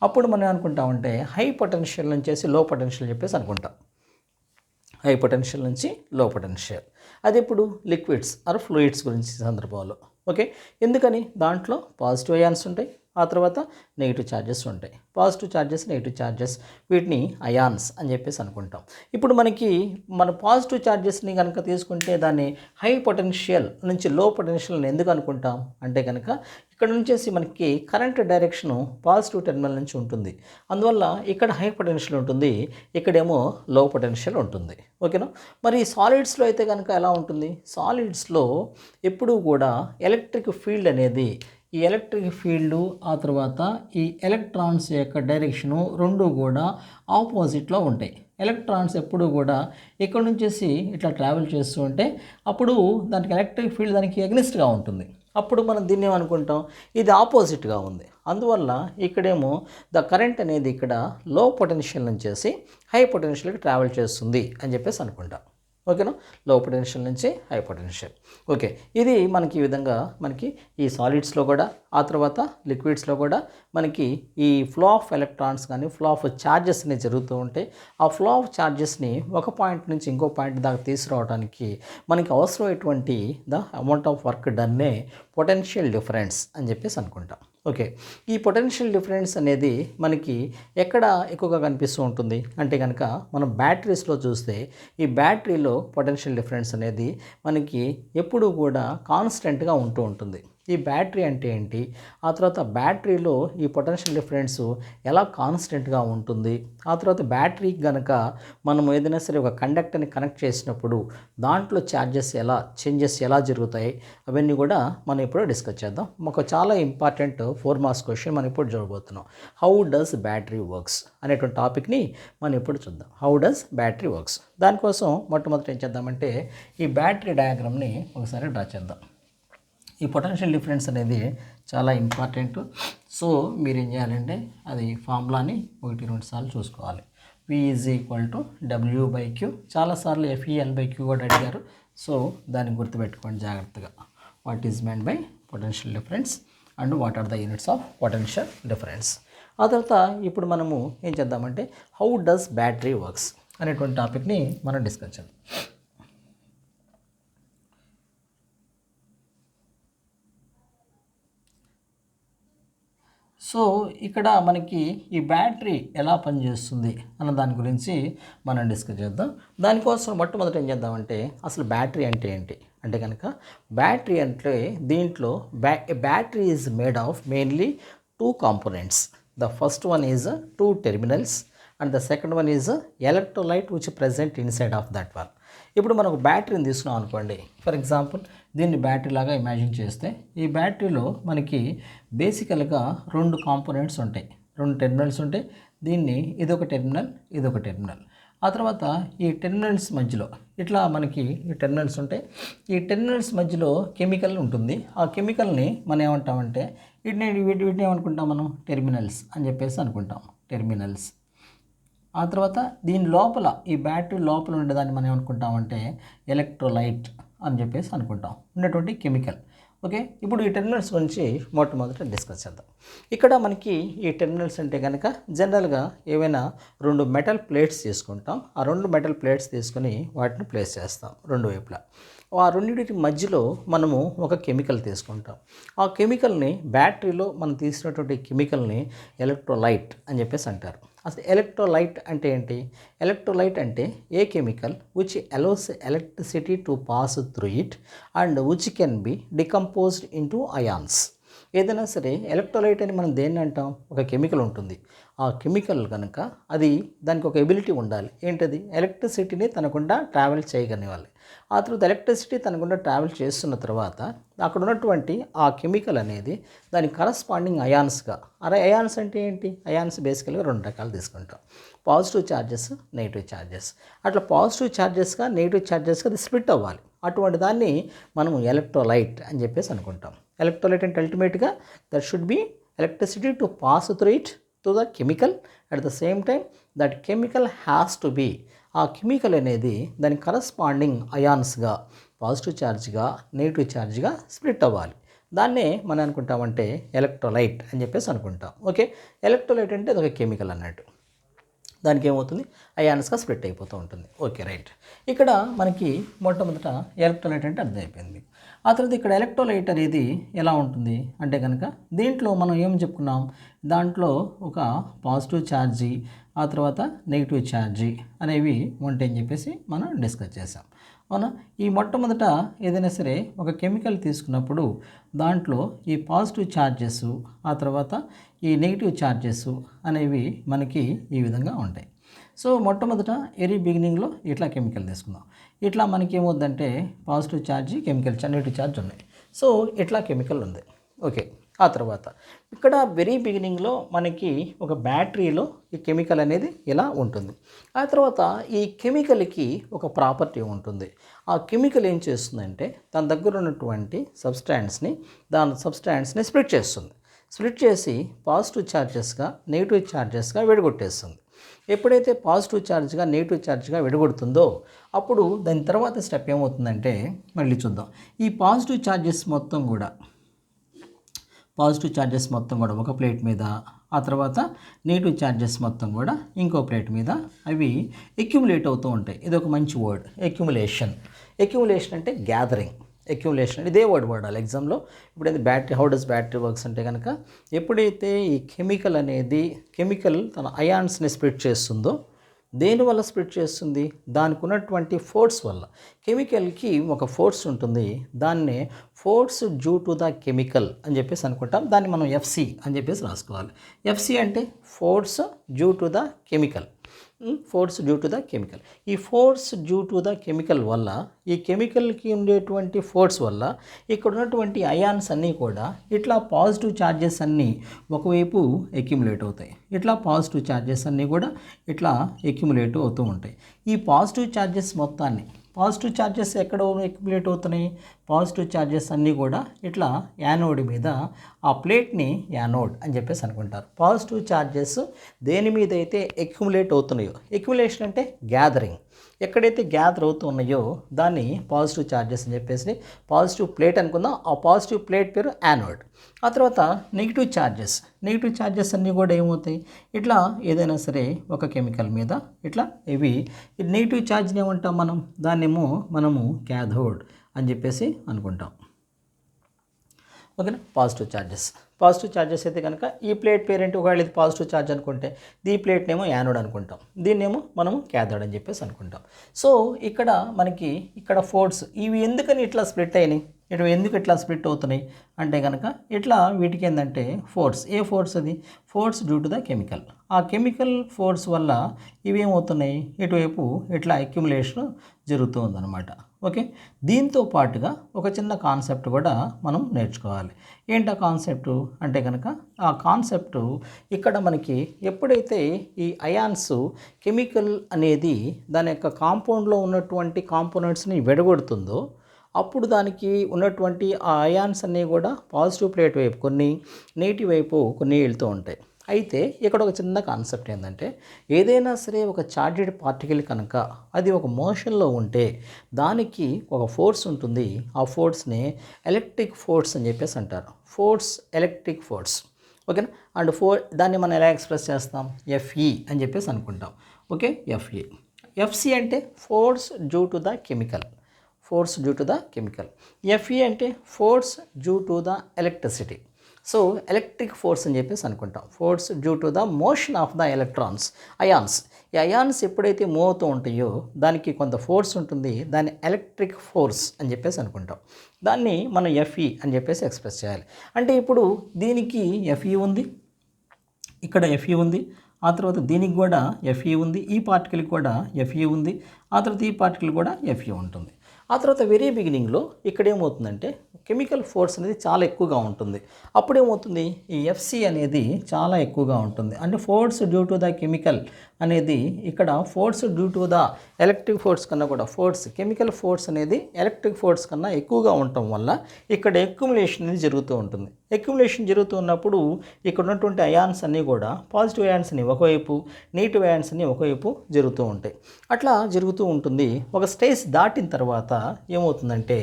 అప్పుడు మనం అనుకుంటామంటే హై పొటెన్షియల్ నుంచి లో పొటెన్షియల్ చెప్పేసి అనుకుంటాం. హై పొటెన్షియల్ నుంచి లో పొటెన్షియల్. అది ఇప్పుడు లిక్విడ్స్ ఆర్ ఫ్లూయిడ్స్ గురించి సందర్భంలో. ఓకే, ఎందుకని దాంట్లో పాజిటివ్ అయాన్స్ ఉంటాయి, ఆ తర్వాత నెగిటివ్ ఛార్జెస్ ఉంటాయి. పాజిటివ్ ఛార్జెస్, నెగిటివ్ ఛార్జెస్, వీటిని అయాన్స్ అని చెప్పేసి అనుకుంటాం. ఇప్పుడు మన పాజిటివ్ ఛార్జెస్ని కనుక తీసుకుంటే దాన్ని హై పొటెన్షియల్ నుంచి లో పొటెన్షియల్ని ఎందుకు అనుకుంటాం అంటే కనుక ఇక్కడ నుంచేసి మనకి కరెంట్ డైరెక్షను పాజిటివ్ టెర్మినల్ నుంచి ఉంటుంది. అందువల్ల ఇక్కడ హై పొటెన్షియల్ ఉంటుంది, ఇక్కడేమో లో పొటెన్షియల్ ఉంటుంది. ఓకేనా. మరి సాలిడ్స్లో అయితే కనుక ఎలా ఉంటుంది, సాలిడ్స్లో ఎప్పుడూ కూడా ఎలక్ట్రిక్ ఫీల్డ్ అనేది, ఈ ఎలక్ట్రిక్ ఫీల్డు ఆ తర్వాత ఈ ఎలక్ట్రాన్స్ యొక్క డైరెక్షను 2 కూడా ఆపోజిట్లో ఉంటాయి. ఎలక్ట్రాన్స్ ఎప్పుడు కూడా ఇక్కడ నుంచేసి ఇట్లా ట్రావెల్ చేస్తూ ఉంటే అప్పుడు దానికి ఎలక్ట్రిక్ ఫీల్డ్ దానికి ఎగ్నెస్ట్గా ఉంటుంది. అప్పుడు మనం దీన్ని ఏమనుకుంటాం, ఇది ఆపోజిట్గా ఉంది. అందువల్ల ఇక్కడేమో ద కరెంట్ అనేది ఇక్కడ లో పొటెన్షియల్ నుంచేసి హై పొటెన్షియల్కి ట్రావెల్ చేస్తుంది అని చెప్పేసి అనుకుంటాం. ఓకేనా, లో పొటెన్షియల్ నుంచి హై పొటెన్షియల్. ఓకే, ఇది ఈ విధంగా మనకి ఈ సాలిడ్స్లో కూడా ఆ తర్వాత లిక్విడ్స్లో కూడా మనకి ఈ ఫ్లో ఆఫ్ ఎలక్ట్రాన్స్ కానీ ఫ్లో ఆఫ్ ఛార్జెస్ అనేవి జరుగుతూ ఉంటాయి. ఆ ఫ్లో ఆఫ్ ఛార్జెస్ని ఒక పాయింట్ నుంచి ఇంకో పాయింట్ దాకా తీసుకురావడానికి మనకి అవసరమైనటువంటి ద అమౌంట్ ఆఫ్ వర్క్ డన్నే పొటెన్షియల్ డిఫరెన్స్ అని చెప్పేసి అనుకుంటాం. ఓకే, ఈ పొటెన్షియల్ డిఫరెన్స్ అనేది మనకి ఎక్కడ ఎక్కువగా కనిపిస్తూ ఉంటుంది అంటే కనుక మనం బ్యాటరీస్లో చూస్తే ఈ బ్యాటరీలో పొటెన్షియల్ డిఫరెన్స్ అనేది మనకి ఎప్పుడూ కూడా కాన్స్టెంట్గా ఉంటూ ఉంటుంది. ఈ బ్యాటరీ అంటే ఏంటి, ఆ తర్వాత బ్యాటరీలో ఈ పొటెన్షియల్ డిఫరెన్స్ ఎలా కాన్స్టెంట్గా ఉంటుంది, ఆ తర్వాత బ్యాటరీకి కనుక మనం ఏదైనా సరే ఒక కండక్టర్ని కనెక్ట్ చేసినప్పుడు దాంట్లో చేంజెస్ ఎలా జరుగుతాయి అవన్నీ కూడా మనం ఇప్పుడు డిస్కస్ చేద్దాం. మాకు చాలా ఇంపార్టెంట్ 4 మార్క్స్ క్వశ్చన్ మనం ఇప్పుడు చూడబోతున్నాం. హౌ డస్ బ్యాటరీ వర్క్స్ అనేటువంటి టాపిక్ని మనం ఇప్పుడు చూద్దాం. How does battery works. దానికోసం మొట్టమొదటి ఏం చేద్దామంటే ఈ బ్యాటరీ డయాగ్రామ్ని ఒకసారి డ్రా చేద్దాం. ఈ పొటెన్షియల్ డిఫరెన్స్ అనేది చాలా ఇంపార్టెంట్. సో మీరు ఏం చేయాలంటే అది ఫార్ములాని 1-2 సార్లు చూసుకోవాలి. V = W/Q. చాలాసార్లు FeL/Q కూడా అడిగారు. సో దాన్ని గుర్తుపెట్టుకోండి జాగ్రత్తగా. What is meant by potential difference and what are the units of potential difference. ఆ తర్వాత ఇప్పుడు మనము ఏం చేద్దామంటే హౌ డస్ బ్యాటరీ వర్క్స్ అనేటువంటి టాపిక్ని మనం డిస్కస్ చేద్దాం. సో ఇక్కడ మనకి ఈ బ్యాటరీ ఎలా పనిచేస్తుంది అన్న దాని గురించి మనం డిస్కస్ చేద్దాం. దానికోసం మొట్టమొదటి ఏం చేద్దామంటే అసలు బ్యాటరీ అంటే ఏంటి అంటే కనుక బ్యాటరీ అంటే దీంట్లో battery is made of mainly 2 components. The first one is 2 terminals and the second one is electrolyte which present inside of that one. ఇప్పుడు మనకు బ్యాటరీని తీసుకున్నాం అనుకోండి, ఫర్ ఎగ్జాంపుల్ దీన్ని బ్యాటరీ లాగా ఇమాజిన్ చేస్తే ఈ బ్యాటరీలో మనకి బేసికల్గా 2 కాంపోనెంట్స్ ఉంటాయి, 2 టెర్మినల్స్ ఉంటాయి. దీన్ని ఇదొక టెర్మినల్. ఆ తర్వాత ఈ టెర్మినల్స్ మధ్యలో ఇట్లా మనకి ఈ టెర్మినల్స్ ఉంటాయి. ఈ టెర్మినల్స్ మధ్యలో కెమికల్ ఉంటుంది. ఆ కెమికల్ని మనం ఏమంటామంటే వీటిని ఏమనుకుంటాం మనం టెర్మినల్స్ అని చెప్పేసి అనుకుంటాం, టెర్మినల్స్. ఆ తర్వాత దీని లోపల ఈ బ్యాటరీ లోపల ఉండేదాన్ని మనం ఏమనుకుంటామంటే ఎలక్ట్రోలైట్ అని చెప్పేసి అనుకుంటాం, ఉన్నటువంటి కెమికల్. ఓకే, ఇప్పుడు ఈ టెర్మినల్స్ గురించి మొట్టమొదట డిస్కస్ చేద్దాం. ఇక్కడ మనకి ఈ టెర్మినల్స్ అంటే కనుక జనరల్గా ఏవైనా 2 మెటల్ ప్లేట్స్ తీసుకుంటాం. ఆ 2 మెటల్ ప్లేట్స్ తీసుకొని వాటిని ప్లేస్ చేస్తాం 2 వైపులా. ఆ రెండింటి మధ్యలో మనము ఒక కెమికల్ తీసుకుంటాం. ఆ కెమికల్ని బ్యాటరీలో మనం తీసినటువంటి కెమికల్ని ఎలక్ట్రోలైట్ అని చెప్పేసి అంటారు. అసలు ఎలక్ట్రోలైట్ అంటే ఏంటి? ఎలక్ట్రోలైట్ అంటే a chemical which allows electricity to pass through it and which can be decomposed into ions. ఏదైనా సరే ఎలక్ట్రోలైట్ అని మనం దేన్ని అంటాం? ఒక కెమికల్ ఉంటుంది. ఆ కెమికల్ కనుక అది దానికి ఒక ఎబిలిటీ ఉండాలి. ఏంటది? ఎలక్ట్రిసిటీని తన గుండా ట్రావెల్ చేయగలగాలి. ఆ తర్వాత ఎలక్ట్రిసిటీ తన గుండా ట్రావెల్ చేస్తున్న తర్వాత అక్కడ ఉన్నటువంటి ఆ కెమికల్ అనేది దానికి కరస్పాండింగ్ అయాన్స్గా, అయాన్స్ అంటే ఏంటి? అయాన్స్ బేసికల్గా 2 రకాలు తీసుకుంటాం. Positive charges, negative charges. అట్లా పాజిటివ్ ఛార్జెస్గా, నెగిటివ్ ఛార్జెస్గా అది స్ప్లిట్ అవ్వాలి. అటువంటి దాన్ని మనము ఎలక్ట్రోలైట్ అని చెప్పేసి అనుకుంటాం. ఎలక్ట్రోలైట్ అంటే అల్టిమేట్గా that should be electricity to pass through it to the chemical. At the same time that chemical has to be, ఆ కెమికల్ అనేది దాని కరస్పాండింగ్ అయాన్స్గా, పాజిటివ్ ఛార్జ్గా, నెగిటివ్ ఛార్జ్గా స్ప్లిట్ అవ్వాలి. దాన్నే మనం అనుకుంటామంటే ఎలక్ట్రోలైట్ అని చెప్పేసి అనుకుంటాం. ఓకే, ఎలక్ట్రోలైట్ అంటే అది ఒక కెమికల్ అన్నట్టు. దానికి ఏమవుతుంది? అయాన్స్గా స్ప్లిట్ అయిపోతూ ఉంటుంది. Okay, right. ఇక్కడ మనకి మొట్టమొదట ఎలక్ట్రోలైట్ అంటే అర్థమైపోయింది. ఆ తర్వాత ఇక్కడ ఎలక్ట్రోలైట్ అనేది ఎలా ఉంటుంది అంటే కనుక దీంట్లో మనం ఏం చెప్పుకున్నాం? దాంట్లో ఒక పాజిటివ్ ఛార్జీ, ఆ తర్వాత నెగిటివ్ ఛార్జీ అనేవి ఉంటాయని చెప్పేసి మనం డిస్కస్ చేసాం. అవునా? ఈ మొట్టమొదట ఏదైనా సరే ఒక కెమికల్ తీసుకున్నప్పుడు దాంట్లో ఈ పాజిటివ్ ఛార్జెస్, ఆ తర్వాత ఈ నెగిటివ్ ఛార్జెస్ అనేవి మనకి ఈ విధంగా ఉంటాయి. సో మొట్టమొదట బిగినింగ్లో ఇట్లా కెమికల్ తీసుకుందాం. ఇట్లా మనకి ఏమవుద్దంటే positive charge, chemical negative charge ఉన్నాయి. సో ఇట్లా కెమికల్ ఉంది. ఓకే, ఆ తర్వాత ఇక్కడ బిగినింగ్లో మనకి ఒక బ్యాటరీలో ఈ కెమికల్ అనేది ఇలా ఉంటుంది. ఆ తర్వాత ఈ కెమికల్కి ఒక ప్రాపర్టీ ఉంటుంది. ఆ కెమికల్ ఏం చేస్తుందంటే తన దగ్గర ఉన్నటువంటి సబ్స్టాన్స్ని స్ప్లిట్ చేస్తుంది. స్ప్లిట్ చేసి పాజిటివ్ ఛార్జెస్గా, నెగిటివ్ ఛార్జెస్గా విడగొట్టేస్తుంది. ఎప్పుడైతే పాజిటివ్ ఛార్జ్గా, నెగిటివ్ ఛార్జ్గా విడగొడుతుందో అప్పుడు దాని తర్వాత స్టెప్ ఏమవుతుందంటే మళ్ళీ చూద్దాం. ఈ పాజిటివ్ ఛార్జెస్ మొత్తం కూడా ఒక ప్లేట్ మీద, ఆ తర్వాత నెగిటివ్ ఛార్జెస్ మొత్తం కూడా ఇంకో ప్లేట్ మీద అవి అక్యుములేట్ అవుతూ ఉంటాయి. ఇది ఒక మంచి వర్డ్, అక్యుములేషన్. అక్యుములేషన్ అంటే గ్యాదరింగ్. అక్యుములేషన్ ఇదే వర్డ్ వాడాలి ఎగ్జామ్లో. ఇప్పుడు battery, how does battery works అంటే కనుక ఎప్పుడైతే ఈ కెమికల్ తన అయాన్స్ని స్ప్లిట్ చేస్తుందో, దేనివల్ల స్ప్లిట్ చేస్తుంది? దానికి ఉన్నటువంటి ఫోర్స్ వల్ల. కెమికల్కి ఒక ఫోర్స్ ఉంటుంది, దాన్నే force due to the chemical అని చెప్పేసి అనుకుంటాం. దాన్ని మనం ఎఫ్సి అని చెప్పేసి రాసుకోవాలి. ఎఫ్సి అంటే force due to the chemical. Force due to the chemical. ఈ force due to the chemical వల్ల, ఈ కెమికల్కి ఉండేటువంటి ఫోర్స్ వల్ల ఇక్కడ ఉన్నటువంటి అయాన్స్ అన్నీ కూడా ఇట్లా పాజిటివ్ ఛార్జెస్ అన్నీ ఒకవైపు అక్యుములేట్ అవుతాయి. ఇట్లా పాజిటివ్ ఛార్జెస్ అన్నీ కూడా ఇట్లా అక్యుములేట్ అవుతూ ఉంటాయి. ఈ పాజిటివ్ ఛార్జెస్ మొత్తాన్ని, పాజిటివ్ ఛార్జెస్ ఎక్కడ అక్యుములేట్ అవుతున్నాయి? పాజిటివ్ ఛార్జెస్ అన్నీ కూడా ఇట్లా యానోడ్ మీద, ఆ ప్లేట్ని యానోడ్ అని చెప్పేసి అనుకుంటారు. పాజిటివ్ ఛార్జెస్ దేని మీద అయితే అక్యుములేట్ అవుతున్నాయో, అక్యుములేషన్ అంటే గ్యాదరింగ్, ఎక్కడైతే గ్యాదర్ అవుతున్నాయో దాన్ని పాజిటివ్ ఛార్జెస్ అని చెప్పేసి పాజిటివ్ ప్లేట్ అనుకుందాం. ఆ పాజిటివ్ ప్లేట్ పేరు యానోడ్. ఆ తర్వాత నెగిటివ్ ఛార్జెస్ అన్నీ కూడా ఏమవుతాయి? ఇట్లా ఏదైనా సరే ఒక కెమికల్ మీద ఇట్లా ఇవి నెగిటివ్ ఛార్జ్ని ఏమంటాం మనం? దాన్నేమో మనము క్యాథోడ్ అని చెప్పేసి అనుకుంటాం. ఓకేనా? పాజిటివ్ ఛార్జెస్ అయితే కనుక ఈ ప్లేట్ పేరేంటి? ఒకవేళ ఇది పాజిటివ్ ఛార్జ్ అనుకుంటే ఈ ప్లేట్నేమో యానోడ్ అనుకుంటాం, దీన్నేమో మనము క్యాథోడ్ అని చెప్పేసి అనుకుంటాం. సో ఇక్కడ మనకి ఇక్కడ ఫోర్స్ ఇవి ఎందుకని ఇట్లా స్ప్లిట్ అయినాయి, ఇటు ఎందుకు ఇట్లా స్ప్లిట్ అవుతున్నాయి అంటే కనుక ఇట్లా వీటికి ఏంటంటే ఫోర్స్, ఏ ఫోర్స్ అది? Force due to the chemical. ఆ కెమికల్ ఫోర్స్ వల్ల ఇవి ఏమవుతున్నాయి? ఇటువైపు ఇట్లా అక్యుములేషన్ జరుగుతూ ఉందన్నమాట. ఓకే, దీంతో పాటుగా ఒక చిన్న కాన్సెప్ట్ కూడా మనం నేర్చుకోవాలి. ఏంటి ఆ కాన్సెప్టు అంటే కనుక ఆ కాన్సెప్టు ఇక్కడ మనకి ఎప్పుడైతే ఈ అయాన్స్ కెమికల్ అనేది దాని యొక్క కాంపౌండ్లో ఉన్నటువంటి కాంపోనెంట్స్ని విడగొడుతుందో అప్పుడు దానికి ఉన్నటువంటి ఆ అయాన్స్ అన్నీ కూడా పాజిటివ్ ప్లేట్ వైపు కొన్ని, నెగిటివ్ వైపు కొన్ని వెళ్తూ ఉంటాయి. అయితే ఇక్కడ ఒక చిన్న కాన్సెప్ట్ ఏంటంటే ఏదైనా సరే ఒక చార్జ్డ్ పార్టికల్ కనుక అది ఒక మోషన్లో ఉంటే దానికి ఒక ఫోర్స్ ఉంటుంది. ఆ ఫోర్స్ని ఎలక్ట్రిక్ ఫోర్స్ అని చెప్పేసి అంటారు. Electric force. ఓకేనా? అండ్ దాన్ని మనం ఎలా ఎక్స్ప్రెస్ చేస్తాం? ఎఫ్ఈ అని చెప్పేసి అనుకుంటాం. Okay, FE. ఎఫ్సి అంటే force due to the chemical. FE అంటే force due to the electricity. So electric force అని చెప్పేసి అనుకుంటాం. Force due to the motion of the electrons, ions. ఈ అయాన్స్ ఎప్పుడైతే మూవ్ అవుతూ ఉంటాయో దానికి కొంత ఫోర్స్ ఉంటుంది, దాన్ని ఎలక్ట్రిక్ ఫోర్స్ అని చెప్పేసి అనుకుంటాం. దాన్ని మనం ఎఫ్ఈ అని చెప్పేసి ఎక్స్ప్రెస్ చేయాలి. అంటే ఇప్పుడు దీనికి ఎఫ్ఈ ఉంది, ఇక్కడ ఎఫ్ఈ ఉంది, ఆ తర్వాత దీనికి కూడా ఎఫ్ఈ ఉంది, ఈ పార్టికల్కి కూడా ఎఫ్ఈ ఉంది, ఆ తర్వాత ఈ పార్టికల్ కూడా ఎఫ్ఈ ఉంటుంది. ఆ తర్వాత వెరీ బిగినింగ్లో ఇక్కడ ఏమవుతుందంటే కెమికల్ ఫోర్స్ అనేది చాలా ఎక్కువగా ఉంటుంది. అప్పుడు ఏమవుతుంది, ఈ ఎఫ్సి అనేది చాలా ఎక్కువగా ఉంటుంది. అంటే force due to the chemical అనేది ఇక్కడ force due to the electric force కన్నా కూడా కెమికల్ ఫోర్స్ అనేది ఎలక్ట్రిక్ ఫోర్స్ కన్నా ఎక్కువగా ఉండటం వల్ల ఇక్కడ ఎక్యుములేషన్ అనేది జరుగుతూ ఉంటుంది. ఎక్యుములేషన్ జరుగుతూ ఉన్నప్పుడు ఇక్కడ ఉన్నటువంటి అయాన్స్ అన్నీ కూడా పాజిటివ్ అయాన్స్ అని ఒకవైపు, నెగిటివ్ అయాన్స్ అని ఒకవైపు జరుగుతూ ఉంటాయి. అట్లా జరుగుతూ ఉంటుంది. ఒక స్టేజ్ దాటిన తర్వాత ఏమవుతుందంటే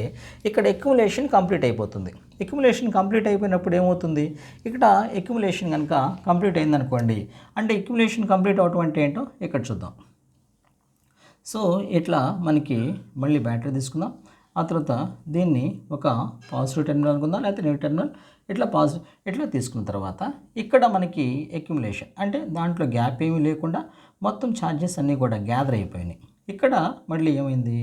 ఇక్కడ ఎక్యుములేషన్ కంప్లీట్ అయిపోతుంది. ఎక్యుములేషన్ కంప్లీట్ అయిపోయినప్పుడు ఏమవుతుంది, ఇక్కడ ఎక్యుములేషన్ కనుక కంప్లీట్ అయిందనుకోండి, అంటే ఎక్యుములేషన్ కంప్లీట్ అవటం అంటే ఏంటో ఇక్కడ చూద్దాం. సో ఇట్లా మనకి మళ్ళీ బ్యాటరీ తీసుకుందాం. ఆ తర్వాత దీన్ని ఒక పాజిటివ్ టెర్మినల్ అనుకుందాం, లేకపోతే నెగిటివ్ టెర్మినల్, ఇట్లా తీసుకున్న తర్వాత ఇక్కడ మనకి ఎక్యుములేషన్ అంటే దాంట్లో గ్యాప్ ఏమీ లేకుండా మొత్తం ఛార్జెస్ అన్నీ కూడా గ్యాదర్ అయిపోయినాయి. ఇక్కడ మళ్ళీ ఏమైంది,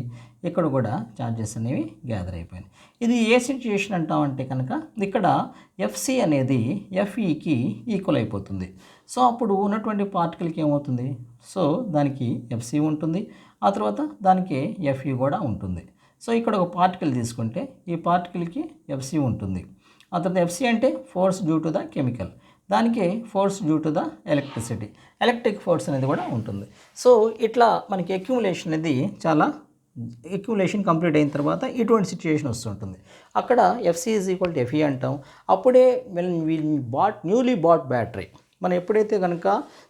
ఇక్కడ కూడా ఛార్జెస్ అనేవి గ్యాదర్ అయిపోయినాయి. ఇది ఏ సిచ్యుయేషన్ అంటామంటే కనుక ఇక్కడ ఎఫ్సి అనేది ఎఫ్ఈకి ఈక్వల్ అయిపోతుంది. సో అప్పుడు ఉన్నటువంటి పార్టికల్కి ఏమవుతుంది, సో దానికి ఎఫ్సి ఉంటుంది, ఆ తర్వాత దానికి ఎఫ్ఈ కూడా ఉంటుంది. సో ఇక్కడ ఒక పార్టికల్ తీసుకుంటే ఈ పార్టికల్కి ఎఫ్సి ఉంటుంది, ఆ తర్వాత ఎఫ్సి అంటే force due to the chemical, దానికి force due to the electricity, electric force అనేది కూడా ఉంటుంది. సో ఇట్లా మనకి ఎక్యుములేషన్ అనేది ఎక్యుములేషన్ కంప్లీట్ అయిన తర్వాత ఇటువంటి సిచ్యుయేషన్ వస్తుంటుంది. అక్కడ FC is equal to FE అంటాం. అప్పుడే న్యూలీ బాట్ బ్యాటరీ, మనం ఎప్పుడైతే కనుక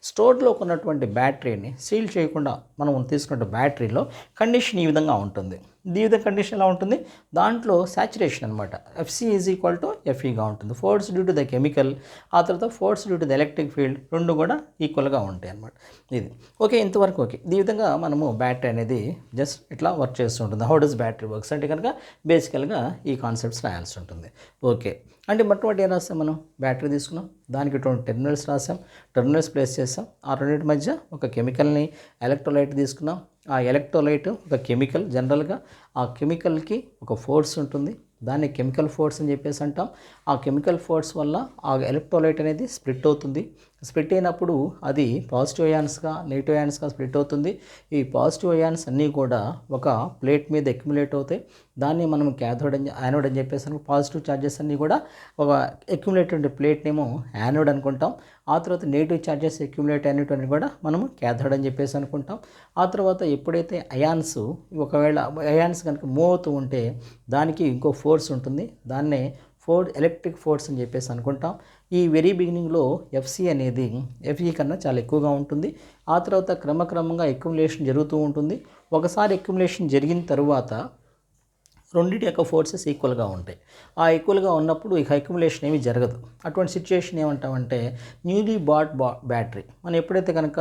స్టోర్లో కొన్నటువంటి బ్యాటరీని సీల్ చేయకుండా మనం తీసుకున్న బ్యాటరీలో కండిషన్ ఈ విధంగా ఉంటుంది. ఈ విధంగా కండిషన్ ఎలా ఉంటుంది, దాంట్లో సాచురేషన్ అనమాట, ఎఫ్సి ఈజ్ ఈక్వల్ టు ఎఫ్ఈగా ఉంటుంది. Force due to the chemical, ఆ తర్వాత force due to the electric field రెండు కూడా ఈక్వల్గా ఉంటాయి అన్నమాట. ఇది ఓకే, ఇంతవరకు ఓకే. ఈ విధంగా మనము బ్యాటరీ అనేది జస్ట్ ఇట్లా వర్క్ చేస్తూ ఉంటుంది. హౌ డస్ బ్యాటరీ వర్క్స్ అంటే కనుక బేసికల్గా ఈ కాన్సెప్ట్స్ రాయాల్సి ఉంటుంది. ఓకే, అంటే మొట్టమొదటి ఏం రాస్తాం, మనం బ్యాటరీ తీసుకున్నాం, దానికి 20 టెర్మినల్స్ రాసాం, టెర్మినల్స్ ప్లేస్ చేసాం, ఆ రెండింటి మధ్య ఒక కెమికల్ని ఎలక్ట్రోలైట్ తీసుకున్నాం. ఆ ఎలక్ట్రోలైట్ ఒక కెమికల్, జనరల్గా ఆ కెమికల్కి ఒక ఫోర్స్ ఉంటుంది, దాన్ని కెమికల్ ఫోర్స్ అని చెప్పేసి అంటాం. ఆ కెమికల్ ఫోర్స్ వల్ల ఆ ఎలక్ట్రోలైట్ అనేది స్ప్లిట్ అవుతుంది. స్ప్లిట్ అయినప్పుడు అది పాజిటివ్ అయాన్స్గా, నెగిటివ్ అయాన్స్గా స్ప్లిట్ అవుతుంది. ఈ పాజిటివ్ అయాన్స్ అన్నీ కూడా ఒక ప్లేట్ మీద అక్యుములేట్ అవుతాయి. దాన్ని మనం యానోడ్ అని చెప్పేసి, పాజిటివ్ ఛార్జెస్ అన్నీ కూడా ఒక అక్యుములేటెడ్ ప్లేట్నేమో యానోడ్ అనుకుంటాం. ఆ తర్వాత నెగిటివ్ ఛార్జెస్ అక్యుములేట్ అయినటువంటి కూడా మనము క్యాథోడ్ అని చెప్పేసి అనుకుంటాం. ఆ తర్వాత ఎప్పుడైతే ఒకవేళ అయాన్స్ కనుక మూవ్ అవుతూ ఉంటే దానికి ఇంకో ఫోర్స్ ఉంటుంది, దాన్నే ఎలక్ట్రిక్ ఫోర్స్ అని చెప్పేసి అనుకుంటాం. ఈ వెరీ బిగినింగ్లో ఎఫ్సి అనేది ఎఫ్ఈ కన్నా చాలా ఎక్కువగా ఉంటుంది. ఆ తర్వాత క్రమక్రమంగా అక్యుములేషన్ జరుగుతూ ఉంటుంది. ఒకసారి అక్యుములేషన్ జరిగిన తరువాత రెండింటి యొక్క ఫోర్సెస్ ఈక్వల్గా ఉంటాయి. ఆ ఈక్వల్గా ఉన్నప్పుడు ఇక అక్యుములేషన్ ఏమీ జరగదు. అటువంటి సిచ్యుయేషన్ ఏమంటామంటే న్యూలీ బాట్ బ్యాటరీ. మనం ఎప్పుడైతే కనుక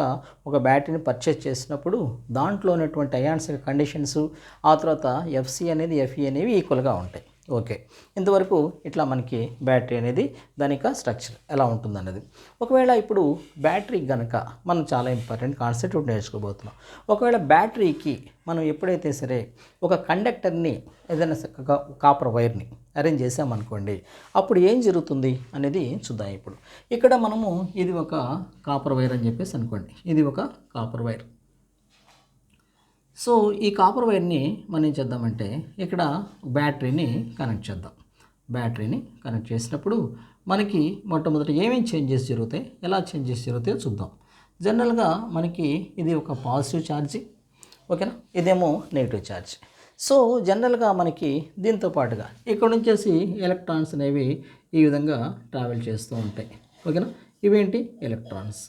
ఒక బ్యాటరీని పర్చేస్ చేసినప్పుడు దాంట్లో ఉన్నటువంటి అయాన్స్ కండిషన్స్, ఆ తర్వాత ఎఫ్సి అనేది ఎఫ్ఈ అనేవి ఈక్వల్గా ఉంటాయి. ఓకే, ఇంతవరకు ఇట్లా మనకి బ్యాటరీ అనేది దాని యొక్క స్ట్రక్చర్ ఎలా ఉంటుందన్నది. ఒకవేళ ఇప్పుడు బ్యాటరీ కనుక మనం చాలా ఇంపార్టెంట్ కాన్సెప్ట్ నేర్చుకోబోతున్నాం. ఒకవేళ బ్యాటరీకి మనం ఎప్పుడైతే సరే ఒక కండక్టర్ని, ఏదైనా కాపర్ వైర్ని అరేంజ్ చేసామనుకోండి, అప్పుడు ఏం జరుగుతుంది అనేది చూద్దాం. ఇప్పుడు ఇక్కడ మనము ఇది ఒక కాపర్ వైర్ అని చెప్పేసి అనుకోండి, ఇది ఒక కాపర్ వైర్. సో ఈ కాపర్ వైర్ని మనం ఏం చేద్దామంటే ఇక్కడ బ్యాటరీని కనెక్ట్ చేద్దాం. బ్యాటరీని కనెక్ట్ చేసినప్పుడు మనకి మొట్టమొదటి ఏమేమి చేంజెస్ జరుగుతాయి, ఎలా చేంజెస్ జరుగుతాయో చూద్దాం. జనరల్గా మనకి ఇది ఒక పాజిటివ్ ఛార్జ్, ఓకేనా, ఇదేమో నెగిటివ్ ఛార్జ్. సో జనరల్గా మనకి దీంతో పాటుగా ఇక్కడ నుంచేసి ఎలక్ట్రాన్స్ అనేవి ఈ విధంగా ట్రావెల్ చేస్తూ ఉంటాయి, ఓకేనా. ఇవేంటి ఎలక్ట్రాన్స్.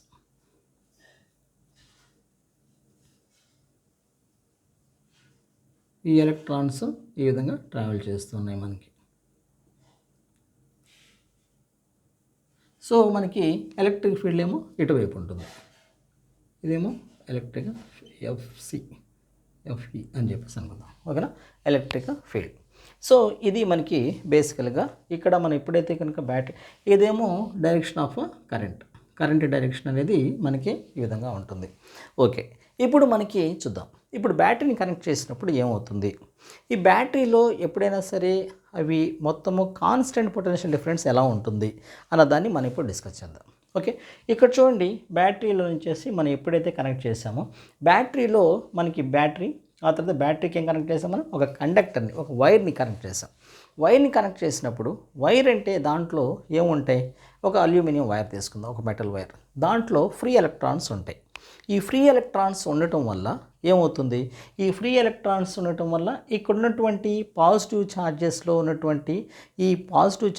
ఈ ఎలక్ట్రాన్స్ ఈ విధంగా ట్రావెల్ చేస్తున్నాయి మనకి. సో మనకి ఎలక్ట్రిక్ ఫీల్డ్ ఏమో ఇటువైపు ఉంటుంది, ఇదేమో ఎలక్ట్రిక్ ఎఫ్ఈ అని చెప్పేసి అనుకుందాం, ఓకేనా, ఎలక్ట్రిక్ ఫీల్డ్. సో ఇది మనకి బేసికల్గా ఇక్కడ మనం ఎప్పుడైతే కనుక బ్యాటరీ ఇదేమో డైరెక్షన్ ఆఫ్ కరెంట్ డైరెక్షన్ అనేది మనకి ఈ విధంగా ఉంటుంది. ఓకే, ఇప్పుడు మనకి చూద్దాం. ఇప్పుడు బ్యాటరీని కనెక్ట్ చేసినప్పుడు ఏమవుతుంది, ఈ బ్యాటరీలో ఎప్పుడైనా సరే అవి మొత్తము కాన్స్టెంట్ పొటెన్షియల్ డిఫరెన్స్ ఎలా ఉంటుంది అన్న దాన్ని మనం ఇప్పుడు డిస్కస్ చేద్దాం. ఓకే, ఇక్కడ చూడండి, బ్యాటరీలో నుంచేసి మనం ఎప్పుడైతే కనెక్ట్ చేసామో బ్యాటరీలో మనకి ఆ తర్వాత బ్యాటరీకి ఏం కనెక్ట్ చేసాం, మనం ఒక కండక్టర్ని, ఒక వైర్ని కనెక్ట్ చేసాం. వైర్ని కనెక్ట్ చేసినప్పుడు వైర్ అంటే దాంట్లో ఏముంటాయి, ఒక అల్యూమినియం వైర్ తీసుకుందాం, ఒక మెటల్ వైర్, దాంట్లో ఫ్రీ ఎలక్ట్రాన్స్ ఉంటాయి. ఈ ఫ్రీ ఎలక్ట్రాన్స్ ఉండటం వల్ల ఏమవుతుంది, ఈ ఫ్రీ ఎలక్ట్రాన్స్ ఉండటం వల్ల ఇక్కడ ఉన్నటువంటి పాజిటివ్ ఛార్జెస్లో ఉన్నటువంటి ఈ పాజిటివ్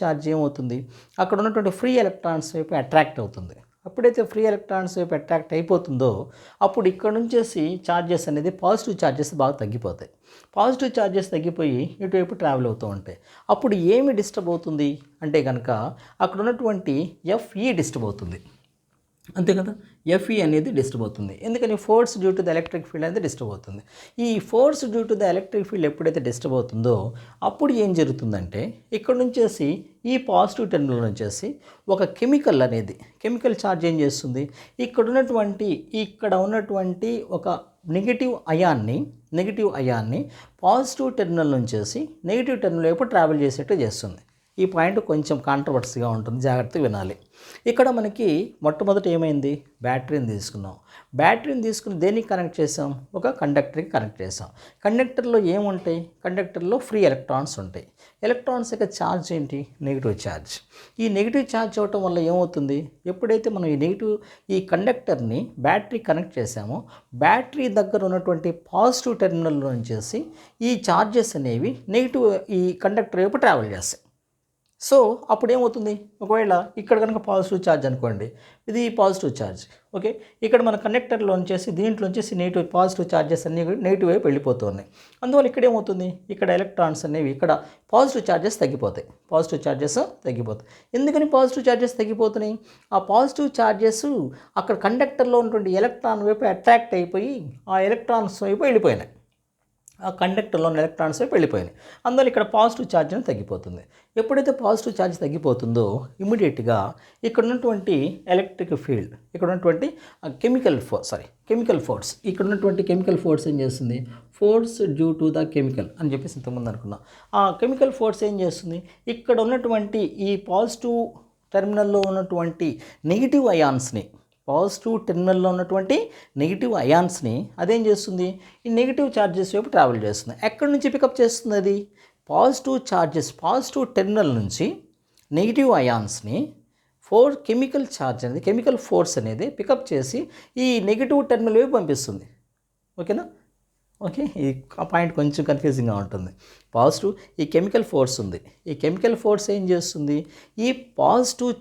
ఛార్జ్ ఏమవుతుంది, అక్కడ ఉన్నటువంటి ఫ్రీ ఎలక్ట్రాన్స్ వైపు అట్రాక్ట్ అవుతుంది. ఎప్పుడైతే ఫ్రీ ఎలక్ట్రాన్స్ వైపు అట్రాక్ట్ అయిపోతుందో అప్పుడు ఇక్కడ నుంచేసి ఛార్జెస్ అనేది పాజిటివ్ ఛార్జెస్ బాగా తగ్గిపోతాయి. పాజిటివ్ ఛార్జెస్ తగ్గిపోయి ఇటువైపు ట్రావెల్ అవుతూ ఉంటాయి. అప్పుడు ఏమి డిస్టర్బ్ అవుతుంది అంటే కనుక అక్కడ ఉన్నటువంటి FE డిస్టర్బ్ అవుతుంది. అంతే కదా, FE అనేది డిస్టర్బ్ అవుతుంది. ఎందుకని, force due to the electric field అనేది డిస్టర్బ్ అవుతుంది. ఈ force due to the electric field ఎప్పుడైతే డిస్టర్బ్ అవుతుందో అప్పుడు ఏం జరుగుతుందంటే ఇక్కడ నుంచేసి ఈ పాజిటివ్ టెర్మినల్ నుంచేసి ఒక కెమికల్ ఛార్జ్ ఏం చేస్తుంది, ఇక్కడ ఉన్నటువంటి ఒక నెగిటివ్ అయాన్ని పాజిటివ్ టెర్మినల్ నుంచేసి నెగిటివ్ టెర్మినల్ వైపు ట్రావెల్ చేసేట్టు చేస్తుంది. ఈ పాయింట్ కొంచెం కాంట్రవర్సీగా ఉంటుంది, జాగ్రత్తగా వినాలి. ఇక్కడ మనకి మొట్టమొదట ఏమైంది, బ్యాటరీని తీసుకుని దేనికి కనెక్ట్ చేసాం, ఒక కండక్టర్కి కనెక్ట్ చేసాం. కండక్టర్లో ఏముంటాయి, కండక్టర్లో ఫ్రీ ఎలక్ట్రాన్స్ ఉంటాయి. ఎలక్ట్రాన్స్ యొక్క ఛార్జ్ ఏంటి, నెగిటివ్ ఛార్జ్. ఈ నెగిటివ్ ఛార్జ్ అవ్వటం వల్ల ఏమవుతుంది, ఎప్పుడైతే మనం ఈ కండక్టర్ని బ్యాటరీ కనెక్ట్ చేసామో బ్యాటరీ దగ్గర ఉన్నటువంటి పాజిటివ్ టెర్మినల్ నుంచేసి ఈ ఛార్జెస్ అనేవి ఈ కండక్టర్ వైపు ట్రావెల్ చేస్తాయి. సో అప్పుడు ఏమవుతుంది, ఒకవేళ ఇక్కడ కనుక పాజిటివ్ ఛార్జ్ అనుకోండి, ఇది పాజిటివ్ ఛార్జ్. ఓకే, ఇక్కడ మన కండక్టర్లో వచ్చేసి దీంట్లోంచేసి పాజిటివ్ ఛార్జెస్ అన్నీ నెగిటివ్ వైపు వెళ్ళిపోతున్నాయి. అందువల్ల ఇక్కడ ఏమవుతుంది, ఇక్కడ ఎలక్ట్రాన్స్ అనేవి ఇక్కడ పాజిటివ్ ఛార్జెస్ తగ్గిపోతాయి. ఎందుకని పాజిటివ్ ఛార్జెస్ తగ్గిపోతున్నాయి, ఆ పాజిటివ్ ఛార్జెస్ అక్కడ కండక్టర్లో ఉన్నటువంటి ఎలక్ట్రాన్ వైపు అట్రాక్ట్ అయిపోయి ఆ ఎలక్ట్రాన్స్ వైపు వెళ్ళిపోయినాయి. ఆ కండక్టర్లో ఉన్న ఎలక్ట్రాన్స్ వైపు వెళ్ళిపోయినాయి. అందువల్ల ఇక్కడ పాజిటివ్ ఛార్జ్ అనేది తగ్గిపోతుంది. ఎప్పుడైతే పాజిటివ్ ఛార్జ్ తగ్గిపోతుందో ఇమ్మీడియట్గా ఇక్కడ ఉన్నటువంటి ఎలక్ట్రిక్ ఫీల్డ్, ఇక్కడ ఉన్నటువంటి కెమికల్ ఫోర్స్ ఏం చేస్తుంది, force due to the chemical అని చెప్పేసి ఇంతకుముందు అనుకున్నాం. ఆ కెమికల్ ఫోర్స్ ఏం చేస్తుంది, ఇక్కడ ఉన్నటువంటి ఈ పాజిటివ్ టెర్మినల్లో ఉన్నటువంటి నెగిటివ్ అయాన్స్ని అదేం చేస్తుంది, ఈ నెగిటివ్ ఛార్జెస్ వైపు ట్రావెల్ చేస్తుంది. ఎక్కడి నుంచి పికప్ చేస్తుంది, అది పాజిటివ్ టెర్మినల్ నుంచి నెగిటివ్ అయాన్స్ని కెమికల్ ఫోర్స్ అనేది పికప్ చేసి ఈ నెగిటివ్ టెర్మినల్ వైపు పంపిస్తుంది. ఓకేనా, ఓకే, ఈ పాయింట్ కొంచెం కన్ఫ్యూజింగ్గా ఉంటుంది. ఈ కెమికల్ ఫోర్స్ ఉంది, ఈ కెమికల్ ఫోర్స్ ఏం చేస్తుంది, ఈ పాజిటివ్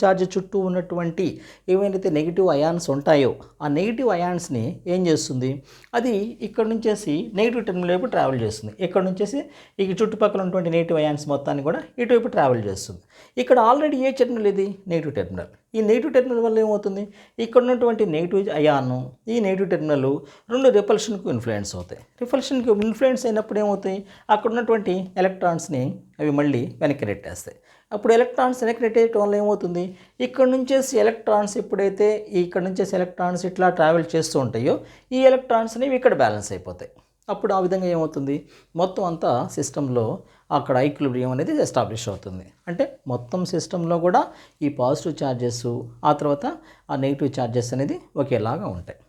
ఛార్జ్ చుట్టూ ఉన్నటువంటి ఏవైతే నెగిటివ్ అయాన్స్ ఉంటాయో ఆ నెగిటివ్ అయాన్స్ని ఏం చేస్తుంది, అది ఇక్కడ నుంచేసి నెగిటివ్ టెర్మినల్ వైపు ట్రావెల్ చేస్తుంది. ఇక్కడ నుంచేసి ఈ చుట్టుపక్కల ఉన్నటువంటి నెగిటివ్ అయాన్స్ మొత్తాన్ని కూడా ఇటువైపు ట్రావెల్ చేస్తుంది. ఇక్కడ ఆల్రెడీ ఏ టెర్మినల్, ఇది నెగిటివ్ టెర్మినల్. ఈ నెగిటివ్ టెర్మినల్ వల్ల ఏమవుతుంది, ఇక్కడ ఉన్నటువంటి నెగిటివ్ అయాను ఈ నెగిటివ్ టెర్మినల్ రెండు రిపల్షన్కు ఇన్ఫ్లుయెన్స్ అవుతాయి. రిపల్షన్కి ఇన్ఫ్లుయెన్స్ అయినప్పుడు ఏమవుతాయి, అక్కడ ఉన్నటువంటి ఎలక్ట్రాన్స్ని అవి మళ్ళీ వెనక్కి నెట్టేస్తాయి. అప్పుడు ఎలక్ట్రాన్స్ వెనక్కి నెట్టేయటం వల్ల ఏమవుతుంది, ఇక్కడ నుంచేసి ఎలక్ట్రాన్స్ ఇట్లా ట్రావెల్ చేస్తూ ఉంటాయో ఈ ఎలక్ట్రాన్స్ అనేవి ఇక్కడ బ్యాలెన్స్ అయిపోతాయి. అప్పుడు ఆ విధంగా ఏమవుతుంది, మొత్తం అంతా సిస్టంలో అక్కడ ఈక్విలిబ్రియం అనేది ఎస్టాబ్లిష్ అవుతుంది. అంటే మొత్తం సిస్టంలో కూడా ఈ పాజిటివ్ ఛార్జెస్ ఆ తర్వాత ఆ నెగిటివ్ ఛార్జెస్ అనేది ఒకేలాగా ఉంటాయి.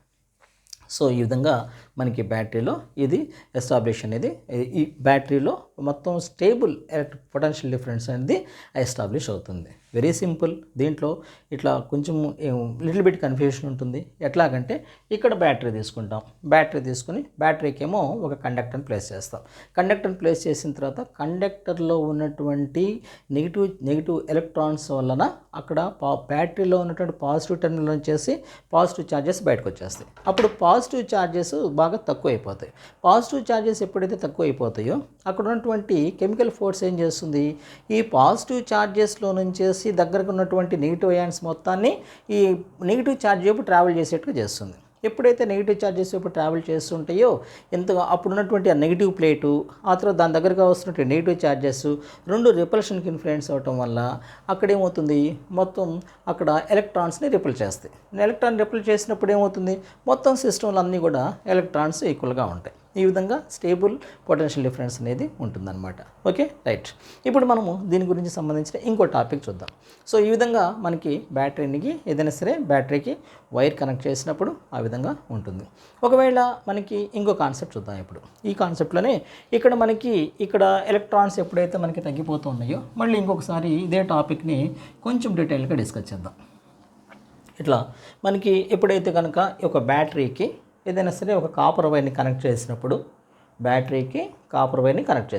సో ఈ విధంగా మనకి బ్యాటరీలో ఇది ఎస్టాబ్లిష్ అనేది, ఈ బ్యాటరీలో మొత్తం స్టేబుల్ పొటెన్షియల్ డిఫరెన్స్ అనేది ఎస్టాబ్లిష్ అవుతుంది. Very simple. దీంట్లో ఇట్లా కొంచెం లిటిల్ బిట్ కన్ఫ్యూషన్ ఉంటుంది. ఎట్లాగంటే ఇక్కడ బ్యాటరీ తీసుకుని బ్యాటరీకి ఏమో ఒక కండక్టర్ని ప్లేస్ చేస్తాం. కండక్టర్ని ప్లేస్ చేసిన తర్వాత కండక్టర్లో ఉన్నటువంటి నెగిటివ్ ఎలక్ట్రాన్స్ వలన అక్కడ బ్యాటరీలో ఉన్నటువంటి పాజిటివ్ టెర్మినల్ వచ్చేసి పాజిటివ్ ఛార్జెస్ బయటకు వచ్చేస్తాయి. అప్పుడు పాజిటివ్ ఛార్జెస్ బాగా తక్కువ అయిపోతాయి. పాజిటివ్ ఛార్జెస్ ఎప్పుడైతే తక్కువ అయిపోతాయో అక్కడ ఉన్నటువంటి కెమికల్ ఫోర్స్ ఏం చేస్తుంది, ఈ పాజిటివ్ ఛార్జెస్లో నుంచేసి దగ్గరకు ఉన్నటువంటి నెగిటివ్ అయాన్స్ మొత్తాన్ని ఈ నెగిటివ్ ఛార్జ్ వైపు ట్రావెల్ చేసేట్టుగా చేస్తుంది. ఎప్పుడైతే నెగిటివ్ ఛార్జెస్ ఇప్పుడు ట్రావెల్ చేస్తుంటాయో అప్పుడు ఉన్నటువంటి ఆ నెగిటివ్ ప్లేటు ఆ తర్వాత దాని దగ్గరగా వస్తున్నటువంటి నెగిటివ్ ఛార్జెస్ రెండు రిపల్షన్కి ఇన్ఫ్లుయెన్స్ అవ్వటం వల్ల అక్కడ ఏమవుతుంది, మొత్తం అక్కడ ఎలక్ట్రాన్స్ని రిపెల్ చేస్తాయి. ఎలక్ట్రాన్ రిపెల్ చేసినప్పుడు ఏమవుతుంది, మొత్తం సిస్టంలో అన్నీ కూడా ఎలక్ట్రాన్స్ ఈక్వల్గా ఉంటాయి. ఈ విధంగా స్టేబుల్ పొటెన్షియల్ డిఫరెన్స్ అనేది ఉంటుందన్నమాట. Okay, right. ఇప్పుడు మనము దీని గురించి సంబంధించిన ఇంకో టాపిక్ చూద్దాం. సో ఈ విధంగా మనకి బ్యాటరీకి ఏదైనా సరే బ్యాటరీకి వైర్ కనెక్ట్ చేసినప్పుడు ఆ విధంగా ఉంటుంది. ఒకవేళ మనకి ఇంకో కాన్సెప్ట్ చూద్దాం. ఇప్పుడు ఈ కాన్సెప్ట్లోనే ఇక్కడ ఎలక్ట్రాన్స్ ఎప్పుడైతే మనకి తగ్గిపోతూ ఉన్నాయో మళ్ళీ ఇంకొకసారి ఇదే టాపిక్ని కొంచెం డీటెయిల్గా డిస్కస్ చేద్దాం. ఇట్లా మనకి ఎప్పుడైతే కనుక ఒక బ్యాటరీకి ఏదైనా సరే ఒక కాపర్ వైర్ని కనెక్ట్ చేసినప్పుడు, బ్యాటరీకి కాపర్ వైర్ని కనెక్ట్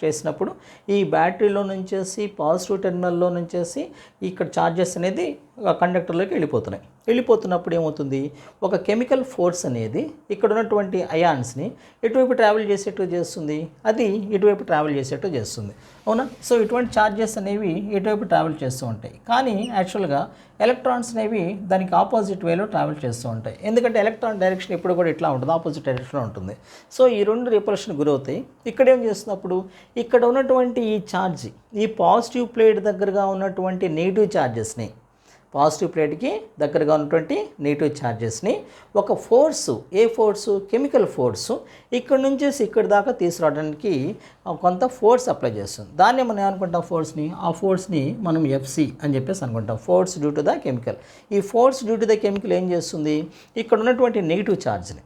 చేసినప్పుడు ఈ బ్యాటరీలో నుంచేసి పాజిటివ్ టెర్మినల్లో నుంచేసి ఇక్కడ ఛార్జెస్ అనేది కండక్టర్లోకి వెళ్ళిపోతున్నప్పుడు ఏమవుతుంది, ఒక కెమికల్ ఫోర్స్ అనేది ఇక్కడ ఉన్నటువంటి అయాన్స్ని ఎటువైపు ట్రావెల్ చేసేట్టు చేస్తుంది, అది ఇటువైపు ట్రావెల్ చేసేట్టు చేస్తుంది. అవునా? సో ఇటువంటి ఛార్జెస్ అనేవి ఎటువైపు ట్రావెల్ చేస్తూ ఉంటాయి. కానీ యాక్చువల్గా ఎలక్ట్రాన్స్ అనేవి దానికి ఆపోజిట్ వేలో ట్రావెల్ చేస్తూ ఉంటాయి. ఎందుకంటే ఎలక్ట్రాన్ డైరెక్షన్ ఎప్పుడు కూడా ఇట్లా ఉంటుంది, ఆపోజిట్ డైరెక్షన్లో ఉంటుంది. సో ఈ రెండు రిపల్షన్ గురవుతాయి. ఇక్కడ ఏం చేస్తున్నప్పుడు ఇక్కడ ఉన్నటువంటి ఈ ఛార్జ్, ఈ పాజిటివ్ ప్లేట్ దగ్గరగా ఉన్నటువంటి నెగిటివ్ ఛార్జెస్ని, పాజిటివ్ ప్లేట్కి దగ్గరగా ఉన్నటువంటి నెగిటివ్ ఛార్జెస్ని ఒక ఫోర్సు, ఏ ఫోర్సు, కెమికల్ ఫోర్సు ఇక్కడ నుంచి ఇక్కడ దాకా తీసుకురావడానికి కొంత ఫోర్స్ అప్లై చేస్తుంది. దాన్ని మనం ఏమనుకుంటాం, ఆ ఫోర్స్ని మనం ఎఫ్సి అని చెప్పేసి అనుకుంటాం, force due to the chemical. ఈ force due to the chemical ఏం చేస్తుంది, ఇక్కడ ఉన్నటువంటి నెగిటివ్ ఛార్జ్ని,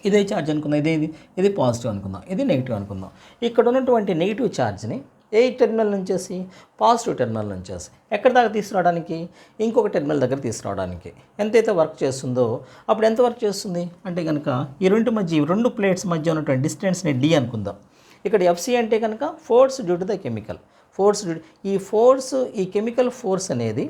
ఇదే ఛార్జ్ అనుకుందాం, ఇది పాజిటివ్ అనుకుందాం, ఇది నెగిటివ్ అనుకుందాం. ఇక్కడ ఉన్నటువంటి నెగిటివ్ ఛార్జ్ని ఏ టెర్మినల్ నుంచేసి, పాజిటివ్ టెర్మినల్ నుంచేసి ఎక్కడి దాకా తీసుకురావడానికి, ఇంకొక టెర్మినల్ దగ్గర తీసుకురావడానికి ఎంతైతే వర్క్ చేస్తుందో అప్పుడు ఎంత వర్క్ చేస్తుంది అంటే కనుక ఈ రెండు ప్లేట్స్ మధ్య ఉన్నటువంటి డిస్టెన్స్ని డి అనుకుందాం. ఇక్కడ ఎఫ్సి అంటే కనుక force due to the chemical. ఈ కెమికల్ ఫోర్స్ అనేది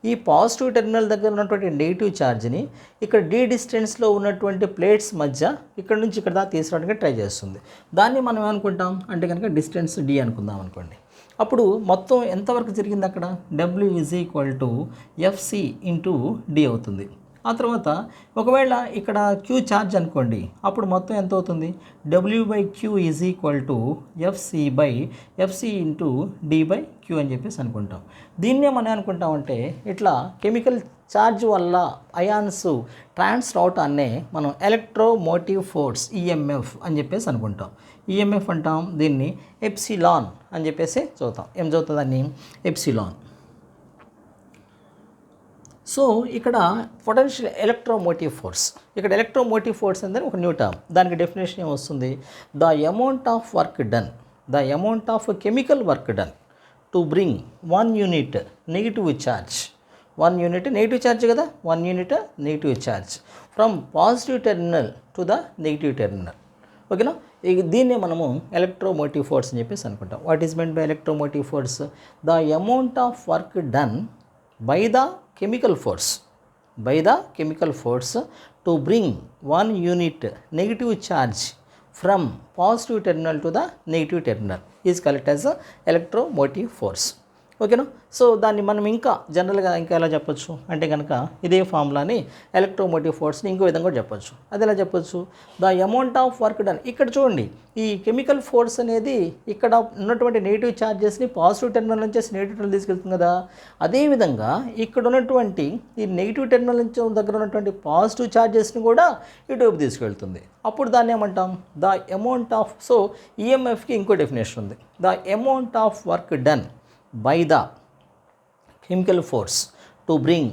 ఈ పాజిటివ్ టెర్మినల్ దగ్గర ఉన్నటువంటి నెగిటివ్ ఛార్జ్ని ఇక్కడ డి డిస్టెన్స్లో ఉన్నటువంటి ప్లేట్స్ మధ్య ఇక్కడ నుంచి ఇక్కడ దాకా తీసుకురావడానికి ట్రై చేస్తుంది. దాన్ని మనం ఏమనుకుంటాం అంటే కనుక డిస్టెన్స్ డి అనుకుందాం అనుకోండి. అప్పుడు మొత్తం ఎంతవరకు జరిగింది అక్కడ, W is equal to FC into D అవుతుంది. ఆ తర్వాత ఒకవేళ ఇక్కడ క్యూ ఛార్జ్ అనుకోండి, అప్పుడు మొత్తం ఎంత అవుతుంది, W/Q is equal to FC into D/Q అని చెప్పేసి అనుకుంటాం. దీన్నే మనం అనుకుంటామంటే ఇట్లా కెమికల్ ఛార్జ్ వల్ల అయాన్స్ ట్రాన్స్ఫర్ అవటాన్నే మనం ఎలక్ట్రోమోటివ్ ఫోర్స్ ఈఎంఎఫ్ అని చెప్పేసి అనుకుంటాం. ఈఎంఎఫ్ అంటాం దీన్ని, ఎప్సిలాన్ అని చెప్పేసి చదువుతాం. ఏం చదువుతుందని, ఎప్సిలాన్. సో ఇక్కడ పొటెన్షియల్ ఎలక్ట్రోమోటివ్ ఫోర్స్, ఇక్కడ ఎలక్ట్రోమోటివ్ ఫోర్స్ అనేది ఒక న్యూ టర్మ్. దానికి డెఫినేషన్ ఏమొస్తుంది, the amount of chemical work done to bring 1 unit negative charge, 1 unit negative charge కదా, 1 unit negative charge from positive terminal to the negative terminal. ఓకేనా? దీన్నే మనము ఎలక్ట్రోమోటివ్ ఫోర్స్ అని చెప్పేసి అనుకుంటాం. What is meant by electromotive force, the amount of work done by the chemical force to bring 1 unit negative charge from positive terminal to the negative terminal is called as electromotive force. ఓకేనా? సో దాన్ని మనం ఇంకా జనరల్గా ఇంకా ఎలా చెప్పొచ్చు అంటే కనుక ఇదే ఫార్ములాని ఎలక్ట్రోమోటివ్ ఫోర్స్ని ఇంకో విధంగా కూడా చెప్పొచ్చు. అది ఎలా చెప్పొచ్చు, the amount of work done. ఇక్కడ చూడండి, ఈ కెమికల్ ఫోర్స్ అనేది ఇక్కడ ఉన్నటువంటి నెగిటివ్ ఛార్జెస్ని పాజిటివ్ టెర్మినల్ నుంచి నెగిటివ్ టెర్మినల్ తీసుకెళ్తుంది కదా, అదేవిధంగా ఇక్కడ ఉన్నటువంటి ఈ నెగిటివ్ టెర్మినల్ నుంచి దగ్గర ఉన్నటువంటి పాజిటివ్ ఛార్జెస్ని కూడా ఇటువైపు తీసుకెళ్తుంది. అప్పుడు దాన్ని ఏమంటాం, ద అమౌంట్ ఆఫ్. సో ఈఎంఎఫ్కి ఇంకో డెఫినేషన్ ఉంది, the amount of work done by the chemical force to bring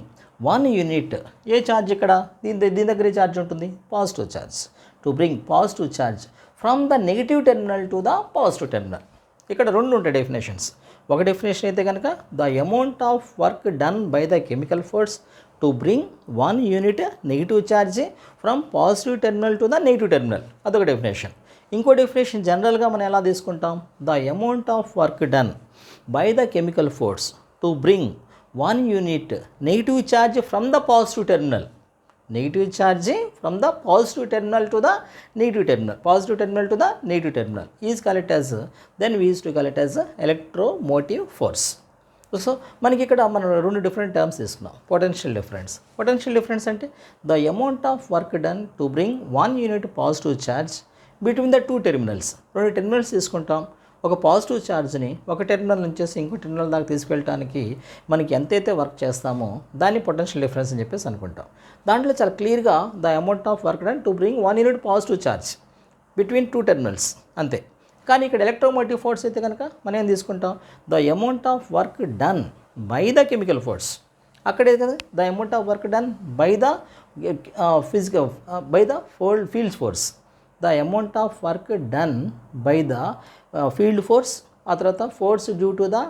1 unit, A charge ఇక్కడ దీని దగ్గర ఛార్జ్ ఉంటుంది, positive charge, to bring positive charge from the negative terminal to the positive terminal. ఇక్కడ రెండు ఉంటాయి డెఫినేషన్స్. ఒక డెఫినేషన్ అయితే కనుక the amount of work done by the chemical force to bring 1 unit negative charge from positive terminal to the negative terminal, అదొక డెఫినేషన్. ఇంకో డెఫినేషన్ జనరల్గా మనం ఎలా తీసుకుంటాం, the amount of work done by the chemical force to bring 1 unit negative charge from the positive terminal, negative charge from the positive terminal to the negative terminal, positive terminal to the negative terminal is called as, then we used to call it as electromotive force. So మనకి ఇక్కడ మనం రెండు డిఫరెంట్ టర్మ్స్ తీసుకున్నాం. పొటెన్షియల్ డిఫరెన్స్ అంటే the amount of work done to bring 1 unit positive charge between the 2 terminals. 2 terminals తీసుకుంటాం. ఒక పాజిటివ్ ఛార్జ్ని ఒక టెర్మినల్ నుంచేసి ఇంకో టెర్మినల్ దాకా తీసుకెళ్ళడానికి మనకి ఎంతైతే వర్క్ చేస్తామో దాన్ని పొటెన్షియల్ డిఫరెన్స్ అని చెప్పేసి అనుకుంటాం. దాంట్లో చాలా క్లియర్గా the amount of work done to bring 1 unit positive charge between 2 terminals అంతే. కానీ ఇక్కడ ఎలక్ట్రోమోటివ్ ఫోర్స్ అయితే కనుక మనం ఏం తీసుకుంటాం, the amount of work done by the chemical force. అక్కడే కదా the amount of work done by the physical by the field force. The amount of work done by the field force, ఆ తర్వాత force due to the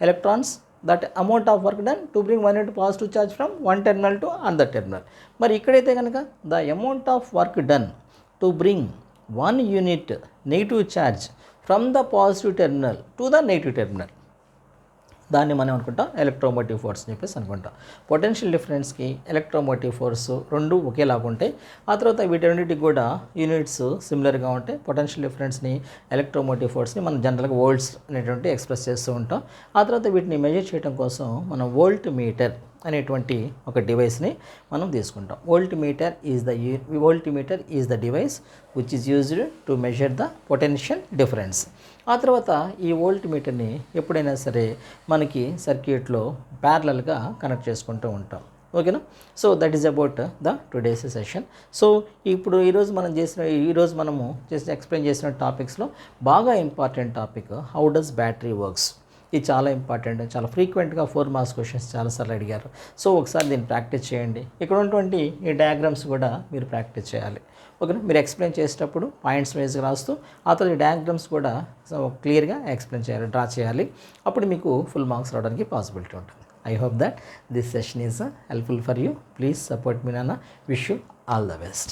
electrons, that amount of work done to bring 1 unit positive charge from 1 terminal to another terminal. మరి ఇక్కడైతే కనుక the amount of work done to bring 1 unit negative charge from the positive terminal to the negative terminal, దాన్ని మనం అనుకుంటాం ఎలక్ట్రోమోటివ్ ఫోర్స్ అని చెప్పేసి అనుకుంటాం. పొటెన్షియల్ డిఫరెన్స్కి ఎలక్ట్రోమోటివ్ ఫోర్స్ రెండు ఒకేలాగా ఉంటాయి. ఆ తర్వాత వీటన్నిటికి కూడా యూనిట్స్ సిమిలర్గా ఉంటాయి. పొటెన్షియల్ డిఫరెన్స్ని ఎలక్ట్రోమోటివ్ ఫోర్స్ని మనం జనరల్గా వోల్ట్స్ అనేటువంటి ఎక్స్ప్రెస్ చేస్తూ ఉంటాం. ఆ తర్వాత వీటిని మెజర్ చేయడం కోసం మనం వోల్ట్ మీటర్ అనేటువంటి ఒక డివైస్ని మనం తీసుకుంటాం. Volt meter is the device which is used to measure the potential difference. ఆ తర్వాత ఈ వోల్ట్ మీటర్ని ఎప్పుడైనా సరే మనకి సర్క్యూట్లో ప్యారలల్గా కనెక్ట్ చేసుకుంటూ ఉంటాం. ఓకేనా? So that is about the today's session. So ఇప్పుడు ఈరోజు మనము ఎక్స్ప్లెయిన్ చేసిన టాపిక్స్లో బాగా important topic how does battery works. ఇది చాలా ఇంపార్టెంట్, చాలా ఫ్రీక్వెంట్గా 4 మార్క్స్ క్వశ్చన్స్ చాలాసార్లు అడిగారు. సో ఒకసారి దీన్ని ప్రాక్టీస్ చేయండి. ఇక్కడ ఉన్నటువంటి ఈ డయాగ్రామ్స్ కూడా మీరు ప్రాక్టీస్ చేయాలి. ఓకేనా? మీరు ఎక్స్ప్లెయిన్ చేసేటప్పుడు పాయింట్స్ వైజ్గా రాస్తూ ఆ తర్వాత ఈ డయాగ్రామ్స్ కూడా క్లియర్గా ఎక్స్ప్లెయిన్ చేయాలి, డ్రా చేయాలి. అప్పుడు మీకు ఫుల్ మార్క్స్ రావడానికి పాసిబిలిటీ ఉంటుంది. I hope that this session is helpful for you. Please support me, Nana. Wish you all the best.